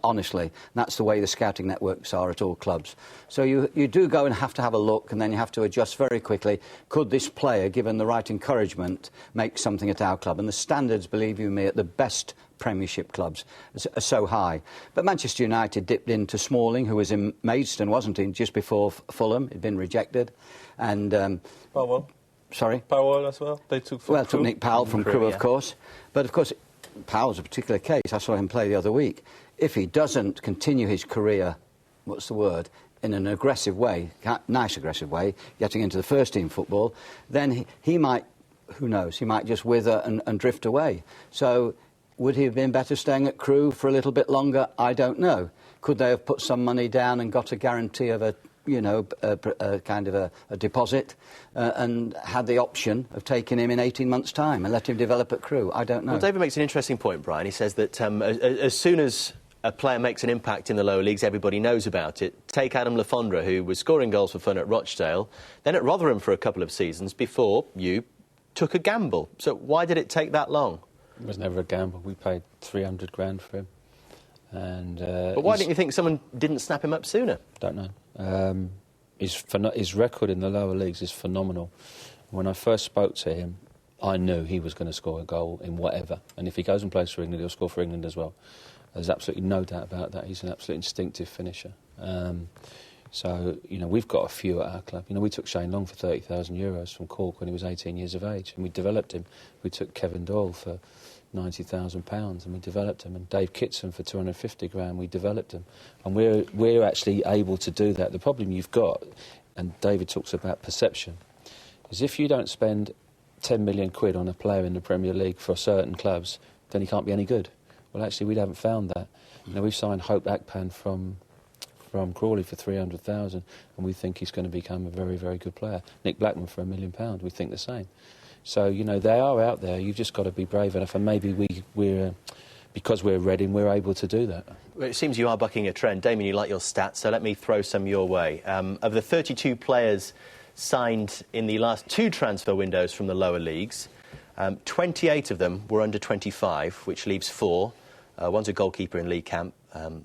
Honestly, that's the way the scouting networks are at all clubs. So you do go and have to have a look, and then you have to adjust very quickly. Could this player, given the right encouragement, make something at our club? And the standards, believe you me, at the best Premiership clubs are so high. But Manchester United dipped into Smalling, who was in Maidstone, wasn't he, just before Fulham. He'd been rejected. And Powell. Sorry? Powell as well. They took from took Nick Powell from Crewe, of course. But, of course, Powell's a particular case. I saw him play the other week. If he doesn't continue his career, in an aggressive way, nice aggressive way, getting into the first-team football, then he might, who knows, he might just wither and drift away. So would he have been better staying at Crewe for a little bit longer? I don't know. Could they have put some money down and got a guarantee of a deposit and had the option of taking him in 18 months' time and let him develop at Crewe? I don't know. Well, David makes an interesting point, Brian. He says that as soon as a player makes an impact in the lower leagues, everybody knows about it. Take Adam Lafondra, who was scoring goals for fun at Rochdale, then at Rotherham for a couple of seasons before you took a gamble. So why did it take that long? It was never a gamble. We paid 300 grand for him. But why didn't you think someone didn't snap him up sooner? Don't know. His record in the lower leagues is phenomenal. When I first spoke to him, I knew he was going to score a goal in whatever. And if he goes and plays for England, he'll score for England as well. There's absolutely no doubt about that. He's an absolute instinctive finisher. So, we've got a few at our club. We took Shane Long for €30,000 from Cork when he was 18 years of age, and we developed him. We took Kevin Doyle for £90,000 and we developed him, and Dave Kitson for 250 grand, we developed him. And we're actually able to do that. The problem you've got, and David talks about perception, is if you don't spend 10 million quid on a player in the Premier League for certain clubs, then he can't be any good. Well, actually, we haven't found that. We've signed Hope Akpan from Crawley for 300,000, and we think he's going to become a very, very good player. Nick Blackman for £1 million, we think the same. So, they are out there. You've just got to be brave enough, and maybe we're because we're Reading, we're able to do that. Well, it seems you are bucking a trend. Damien, you like your stats, so let me throw some your way. Of the 32 players signed in the last 2 transfer windows from the lower leagues, 28 of them were under 25, which leaves 4. One's a goalkeeper in League Camp,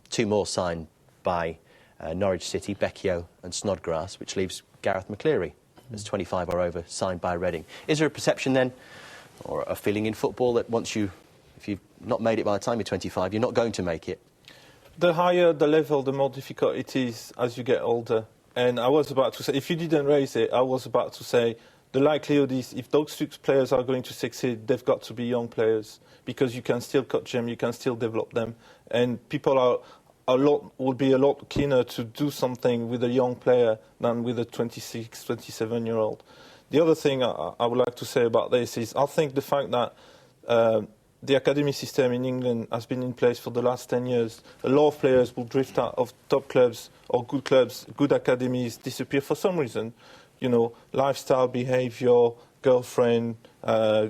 2 more signed by Norwich City, Becchio and Snodgrass, which leaves Gareth McCleary. There's 25 or over signed by Reading. Is there a perception then, or a feeling in football, that if you've not made it by the time you're 25, you're not going to make it? The higher the level, the more difficult it is as you get older. And I was about to say, if you didn't raise it, I was about to say the likelihood is if those 6 players are going to succeed, they've got to be young players, because you can still coach them, you can still develop them, and people will be a lot keener to do something with a young player than with a 26, 27-year-old. The other thing I would like to say about this is I think the fact that the academy system in England has been in place for the last 10 years. A lot of players will drift out of top clubs, good academies, disappear for some reason. You know, lifestyle, behaviour, girlfriend,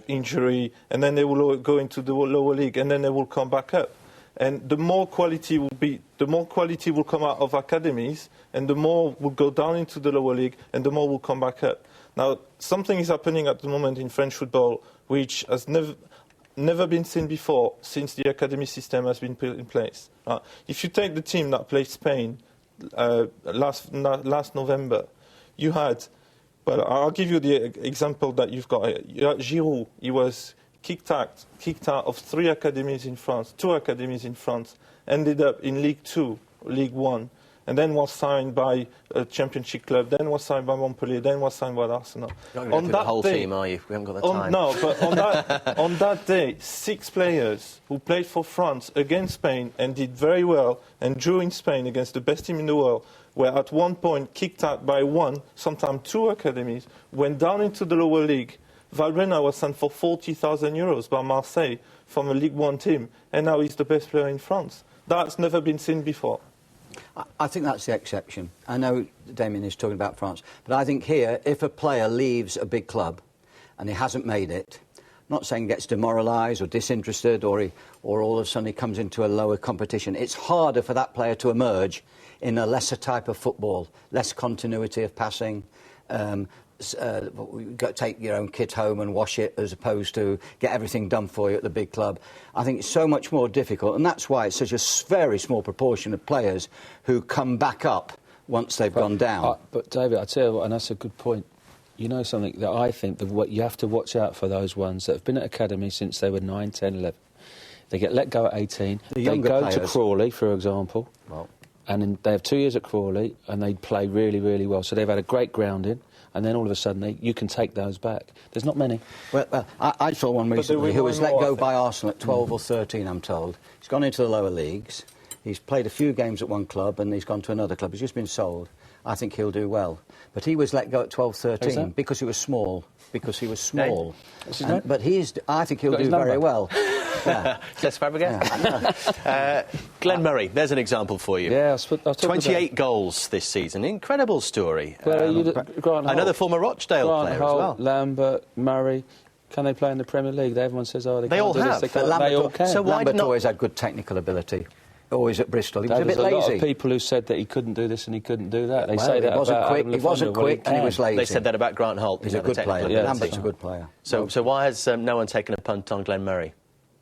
injury, and then they will go into the lower league, and then they will come back up. And the more quality will come out of academies, and the more will go down into the lower league, and the more will come back up. Now, something is happening at the moment in French football, which has never been seen before since the academy system has been put in place. If you take the team that played Spain last November, you had, well, I'll give you the example that you've got here. You had Giroud. He was kicked out of 3 academies in France, 2 academies in France, ended up in League 2, League 1, and then was signed by a championship club, then was signed by Montpellier, then was signed by Arsenal. You're not going to do the whole team, are you? We haven't got the time. No, but on that day, 6 players who played for France against Spain and did very well and drew in Spain against the best team in the world were at one point kicked out by 1, sometimes 2 academies, went down into the lower league. Valbuena was signed for €40,000 by Marseille from a League 1 team, and now he's the best player in France. That's never been seen before. I think that's the exception. I know Damien is talking about France, but I think here, if a player leaves a big club and he hasn't made it, I'm not saying gets demoralised or disinterested or all of a sudden he comes into a lower competition, it's harder for that player to emerge in a lesser type of football, less continuity of passing, you've got to take your own kit home and wash it as opposed to get everything done for you at the big club. I think it's so much more difficult, and that's why it's such a very small proportion of players who come back up once they've gone down. But David, I tell you what, and that's a good point. You know something that I think that you have to watch out for those ones that have been at academy since they were 9, 10, 11. They get let go at 18. They go to Crawley, for example, and they have 2 years at Crawley, and they play really, really well. So they've had a great grounding. And then all of a sudden, you can take those back. There's not many. Well, I saw one recently who was let go by Arsenal at 12 or 13, I'm told. He's gone into the lower leagues. He's played a few games at one club and he's gone to another club. He's just been sold. I think he'll do well. But he was let go at 12, 13 because he was small. Because he was small. But I think he'll do very well. Yeah. Cesc Fabregas? Yeah. Glenn Murray, there's an example for you. Yeah, 28 goals this season. Incredible story. Another former Rochdale player as well. Lambert, Murray. Can they play in the Premier League? Everyone says, they all can't have. do this. They all can. So Lambert always had good technical ability. Always at Bristol. He was a bit lazy. There's a lot of people who said that he couldn't do this and he couldn't do that. They say that he wasn't quick and he was lazy. They said that about Grant Holt. He's a good player. Lambert's a good player. So why has no one taken a punt on Glenn Murray?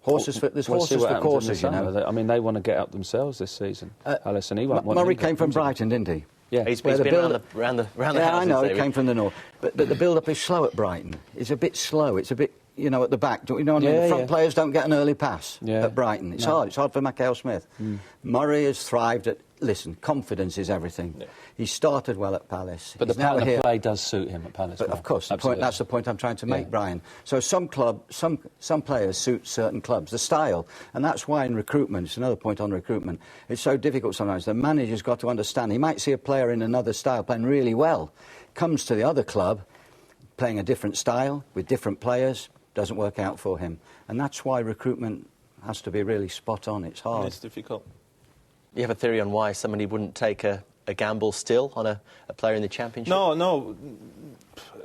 There's horses for courses, you know. I mean, they want to get up themselves this season. Alice, and he won't want Murray came from Brighton, didn't he? Yeah, he's been around the houses. Yeah, I know, he came from the north. But the build-up is slow at Brighton. It's a bit slow. It's a bit, at the back. You know what I mean? The front players don't get an early pass at Brighton. It's hard. It's hard for Mackail Smith. Murray has thrived at... Listen, confidence is everything. Yeah. He started well at Palace. But the pattern of play does suit him at Palace. But of course, that's the point I'm trying to make, Brian. So some players suit certain clubs, the style. And that's why in recruitment, it's another point on recruitment, it's so difficult sometimes. The manager's got to understand. He might see a player in another style playing really well, comes to the other club, playing a different style with different players, doesn't work out for him. And that's why recruitment has to be really spot on. It's hard. It's difficult. You have a theory on why somebody wouldn't take a a gamble still on a player in the Championship? No.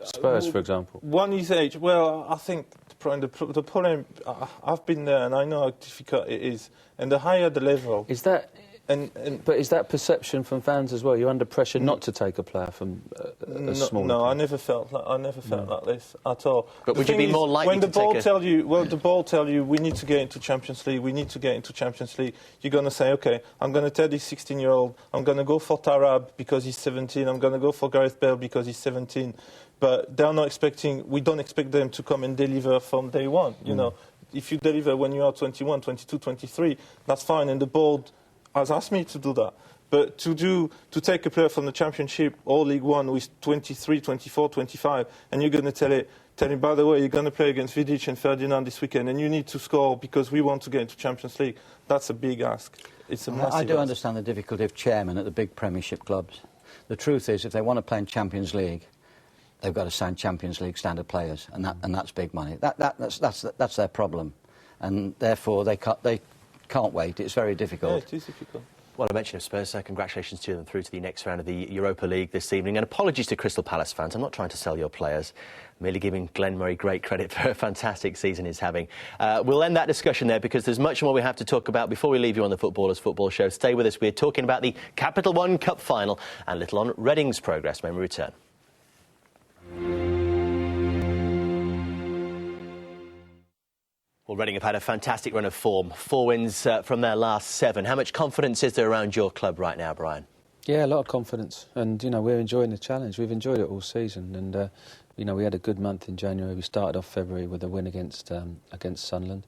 Spurs, for example. One is age. Well, I think the problem, I've been there and I know how difficult it is. And the higher the level... Is that... But is that perception from fans as well? You're under pressure not to take a player from a smaller No, team. I never felt like this at all. But would you be more likely when the to ball take tell you, well, the ball tell you we need to get into Champions League, you're going to say, OK, I'm going to tell this 16-year-old, I'm going to go for Tarab because he's 17, I'm going to go for Gareth Bale because he's 17. But they're not expecting, we don't expect them to come and deliver from day one. You know, if you deliver when you are 21, 22, 23, that's fine. And the board has asked me to do that. But to take a player from the Championship or League One with 23, 24, 25, and you're going to tell him, by the way, you're going to play against Vidic and Ferdinand this weekend, and you need to score because we want to get into Champions League, that's a big ask. It's a massive I do ask. understand the difficulty of chairmen at the big Premiership clubs. The truth is, if they want to play in Champions League, they've got to sign Champions League standard players, and that's big money. That's their problem, and therefore they can't wait. It's very difficult. Yeah, it is difficult. Well, I mentioned of Spurs, so congratulations to them through to the next round of the Europa League this evening. And apologies to Crystal Palace fans. I'm not trying to sell your players. I'm merely giving Glenn Murray great credit for a fantastic season he's having. We'll end that discussion there because there's much more we have to talk about before we leave you on the Footballers Football Show. Stay with us. We're talking about the Capital One Cup final and a little on Reading's progress when we return. Well, Reading have had a fantastic run of form. 4 wins from their last 7. How much confidence is there around your club right now, Brian? Yeah, a lot of confidence. And, you know, we're enjoying the challenge. We've enjoyed it all season. And, you know, we had a good month in January. We started off February with a win against Sunderland.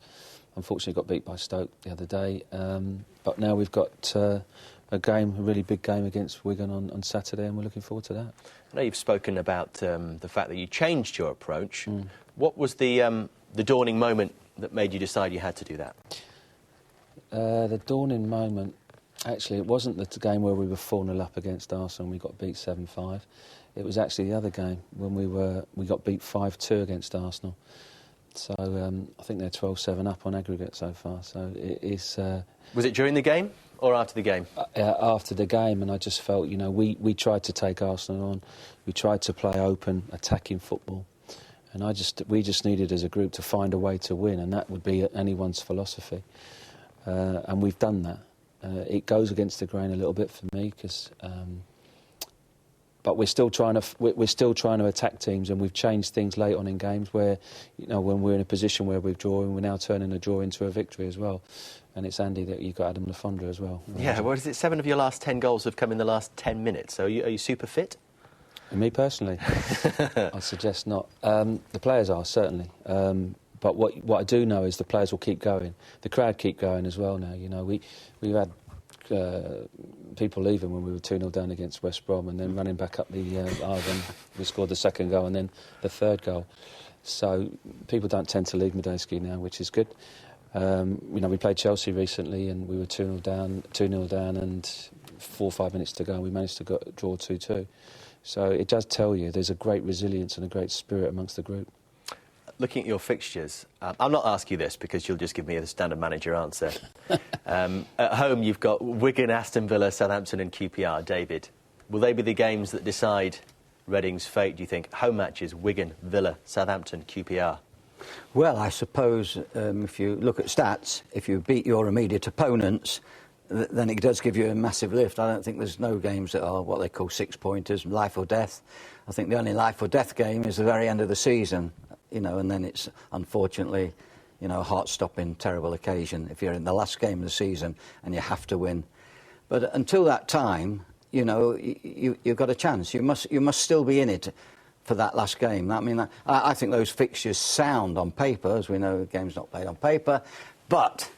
Unfortunately, got beat by Stoke the other day. But now we've got a really big game against Wigan on Saturday, and we're looking forward to that. I know you've spoken about the fact that you changed your approach. What was the dawning moment that made you decide you had to do that? The dawning moment, actually, it wasn't the game where we were 4-0 up against Arsenal and we got beat 7-5. It was actually the other game when we got beat 5-2 against Arsenal. So I think they're 12-7 up on aggregate so far. So it is. Was it during the game or after the game? After the game, and I just felt, you know, we tried to take Arsenal on. We tried to play open, attacking football. And we just needed as a group to find a way to win, and that would be anyone's philosophy. And we've done that. It goes against the grain a little bit for me, but we're still trying to attack teams, and we've changed things late on in games where, you know, when we're in a position where we're drawing, we're now turning a draw into a victory as well. And it's handy that you've got Adam Lafondra as well. Yeah, what is it? 7 of your last 10 goals have come in the last 10 minutes. So are you super fit? Me personally, I suggest not. The players are, certainly. But what I do know is the players will keep going. The crowd keep going as well now. You know, we've had people leaving when we were 2-0 down against West Brom, and then running back up the when we scored the second goal and then the third goal. So people don't tend to leave Medeski now, which is good. You know, we played Chelsea recently and we were 2-0 down, and 4 or 5 minutes to go, and we managed to draw 2-2. So it does tell you there's a great resilience and a great spirit amongst the group. Looking at your fixtures, I'll not ask you this because you'll just give me a standard manager answer. At home, you've got Wigan, Aston Villa, Southampton and QPR. David, will they be the games that decide Reading's fate, do you think? Home matches, Wigan, Villa, Southampton, QPR. Well, I suppose if you look at stats, if you beat your immediate opponents, then it does give you a massive lift. I don't think there's no games that are what they call 6-pointers, life or death. I think the only life or death game is the very end of the season, you know, and then it's unfortunately, you know, a heart-stopping, terrible occasion if you're in the last game of the season and you have to win. But until that time, you know, you've got a chance. You must still be in it for that last game. I mean, I think those fixtures sound on paper, as we know the game's not played on paper, but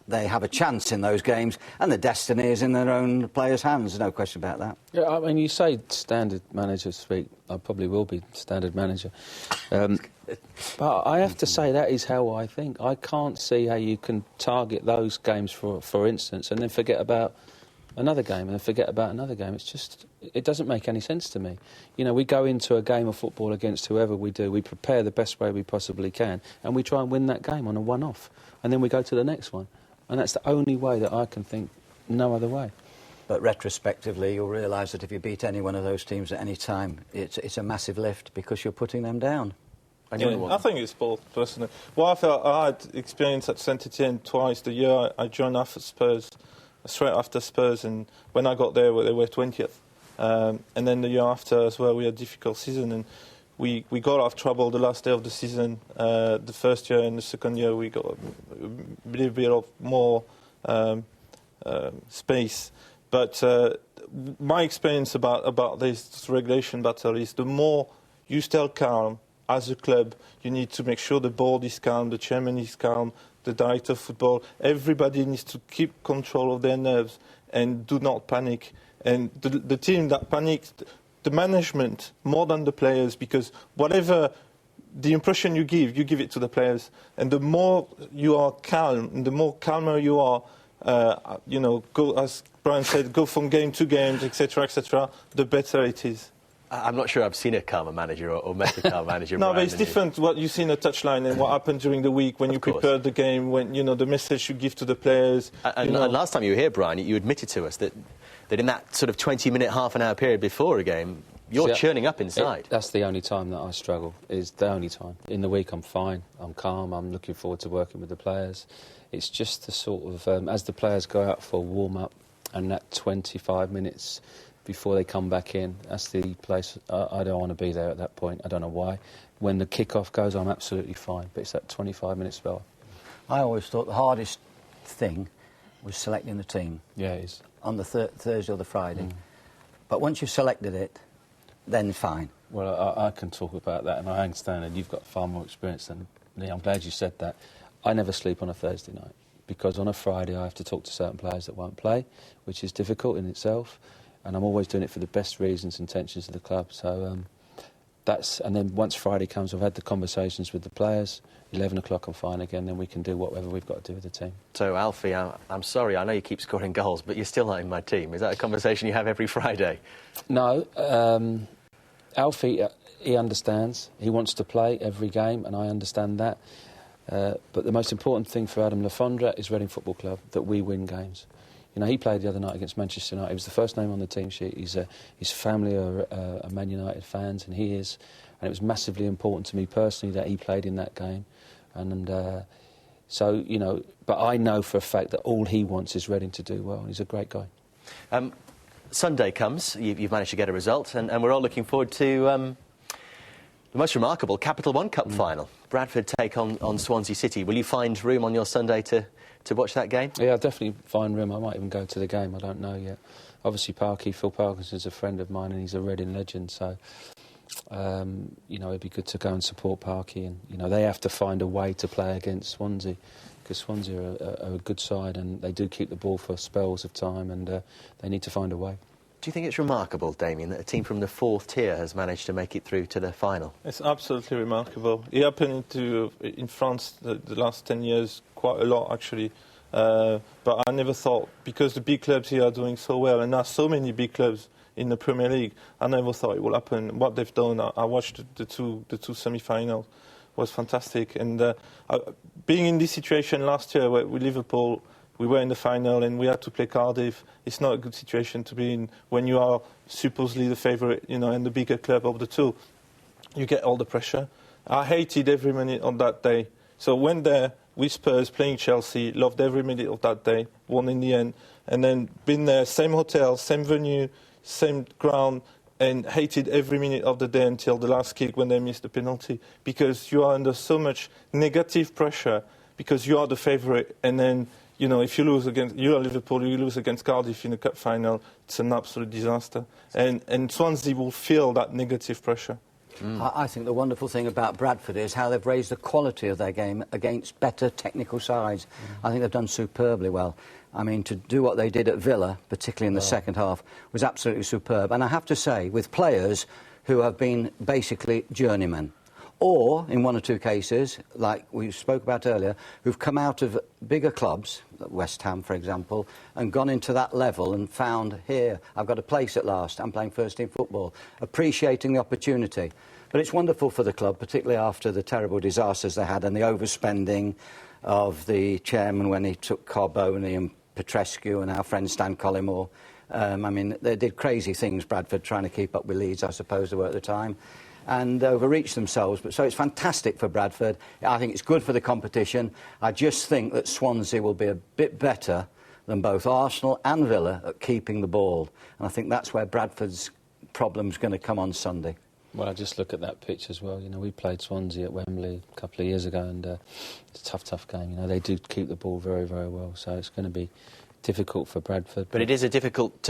they have a chance in those games, and the destiny is in their own players' hands, no question about that. Yeah, I mean, you say standard manager speak. I probably will be standard manager. But I have to say that is how I think. I can't see how you can target those games, for instance, and then forget about another game and then forget about another game. It's just, it doesn't make any sense to me. You know, we go into a game of football against whoever we do, we prepare the best way we possibly can, and we try and win that game on a one-off, and then we go to the next one. And that's the only way that I can think, no other way. But retrospectively, you'll realise that if you beat any one of those teams at any time, it's a massive lift because you're putting them down. I think it's both, personally. Well, I felt I had experience at Saint-Etienne twice. The year I joined after Spurs, straight after Spurs, and when I got there, they were 20th. And then the year after as well, we had a difficult season, and we got out of trouble the last day of the season. The first year and the second year, we got a little bit of more space. But my experience about this regulation battle is the more you stay calm, as a club, you need to make sure the board is calm, the chairman is calm, the director of football. Everybody needs to keep control of their nerves and do not panic. And the team that panics, the management, more than the players, because whatever the impression you give it to the players. And the more you are calm, and the more calmer you are, go, as Brian said, go from game to game, etc., the better it is. I'm not sure I've seen a calmer manager or met a calmer manager. No, but it's different what you see in a touchline and what happened during the week when you prepared the game, when, the message you give to the players. And last time you were here, Brian, you admitted to us that in that sort of 20-minute, half-an-hour period before a game, you're churning up inside. That's the only time that I struggle, is the only time. In the week, I'm fine, I'm calm, I'm looking forward to working with the players. It's just the sort of, as the players go out for a warm-up and that 25 minutes before they come back in, that's the place. I don't want to be there at that point. I don't know why. When the kick-off goes, I'm absolutely fine, but it's that 25-minute spell. I always thought the hardest thing was selecting the team. Yeah, it is. On the Thursday or the Friday. But once you've selected it, then fine. Well, I can talk about that, and I understand that you've got far more experience than me. I'm glad you said that. I never sleep on a Thursday night, because on a Friday I have to talk to certain players that won't play, which is difficult in itself. And I'm always doing it for the best reasons, intentions of the club. So and then once Friday comes, I've had the conversations with the players. 11 o'clock, I'm fine again. Then we can do whatever we've got to do with the team. So Alfie, I'm sorry. I know you keep scoring goals, but you're still not in my team. Is that a conversation you have every Friday? No, Alfie, he understands. He wants to play every game, and I understand that. But the most important thing for Adam Le Fondre is Reading Football Club, that we win games. He played the other night against Manchester United. He was the first name on the team sheet. His family are Man United fans, and he is. And it was massively important to me personally that he played in that game. But I know for a fact that all he wants is Reading to do well, and he's a great guy. Sunday comes, you've managed to get a result, and we're all looking forward to the most remarkable Capital One Cup final. Bradford take on Swansea City. Will you find room on your Sunday to watch that game? Yeah, I'll definitely find room. I might even go to the game. I don't know yet. Obviously, Phil Parkinson's a friend of mine, and he's a Reading legend, so it'd be good to go and support Parky. And they have to find a way to play against Swansea, because Swansea are a good side, and they do keep the ball for spells of time, and they need to find a way. Do you think it's remarkable, Damien, that a team from the fourth tier has managed to make it through to the final? It's absolutely remarkable. It happened in France the last 10 years quite a lot, actually. But I never thought, because the big clubs here are doing so well, and there are so many big clubs in the Premier League, I never thought it would happen. What they've done, I watched the two semi-finals, was fantastic. And being in this situation last year with Liverpool, we were in the final and we had to play Cardiff. It's not a good situation to be in when you are supposedly the favourite, and the bigger club of the two. You get all the pressure. I hated every minute of that day. So went there with Spurs playing Chelsea, loved every minute of that day, won in the end, and then been there, same hotel, same venue, same ground, and hated every minute of the day until the last kick when they missed the penalty, because you are under so much negative pressure because you are the favourite, and then if you lose against Liverpool, you lose against Cardiff in the cup final, it's an absolute disaster. And Swansea will feel that negative pressure. I think the wonderful thing about Bradford is how they've raised the quality of their game against better technical sides. I think they've done superbly well. I mean, to do what they did at Villa, particularly in the second half, was absolutely superb. And I have to say, with players who have been basically journeymen, or, in one or two cases, like we spoke about earlier, who've come out of bigger clubs, West Ham, for example, and gone into that level and found, here, I've got a place at last, I'm playing first-team football, appreciating the opportunity. But it's wonderful for the club, particularly after the terrible disasters they had and the overspending of the chairman when he took Cobb, Oney and Petrescu and our friend Stan Collymore. I mean, they did crazy things, Bradford, trying to keep up with Leeds, I suppose they were at the time, and overreached themselves. But so it's fantastic for Bradford. I think it's good for the competition. I just think that Swansea will be a bit better than both Arsenal and Villa at keeping the ball. And I think that's where Bradford's problem's going to come on Sunday. Well, I just look at that pitch as well. You know, we played Swansea at Wembley a couple of years ago, and it's a tough game. You know, they do keep the ball very, very well, so it's going to be difficult for Bradford. But it is a difficult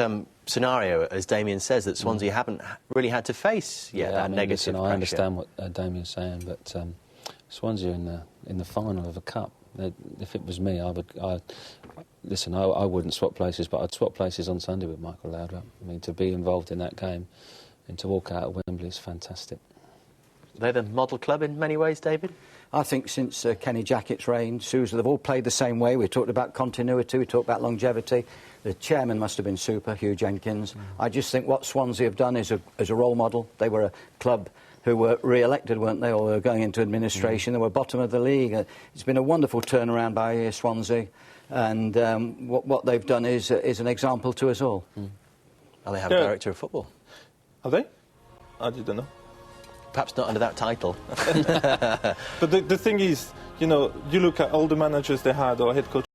scenario, as Damien says, that Swansea haven't really had to face yet. Yeah, that I mean, negative listen, pressure. I understand what Damien's saying, but Swansea in the final of a cup. If it was me, I wouldn't swap places, but I'd swap places on Sunday with Michael Laudrup. I mean, to be involved in that game and to walk out at Wembley is fantastic. They're the model club in many ways, David? I think since Kenny Jackett's reign, Sousa, they've all played the same way. We talked about continuity, we talked about longevity. The chairman must have been super, Hugh Jenkins. I just think what Swansea have done is a role model. They were a club who were re-elected, weren't they, or were going into administration. They were bottom of the league. It's been a wonderful turnaround by Swansea, and what they've done is an example to us all. And they have a director of football. Are they? I didn't know. Perhaps not under that title. But the thing is, you know, you look at all the managers they had or head coaches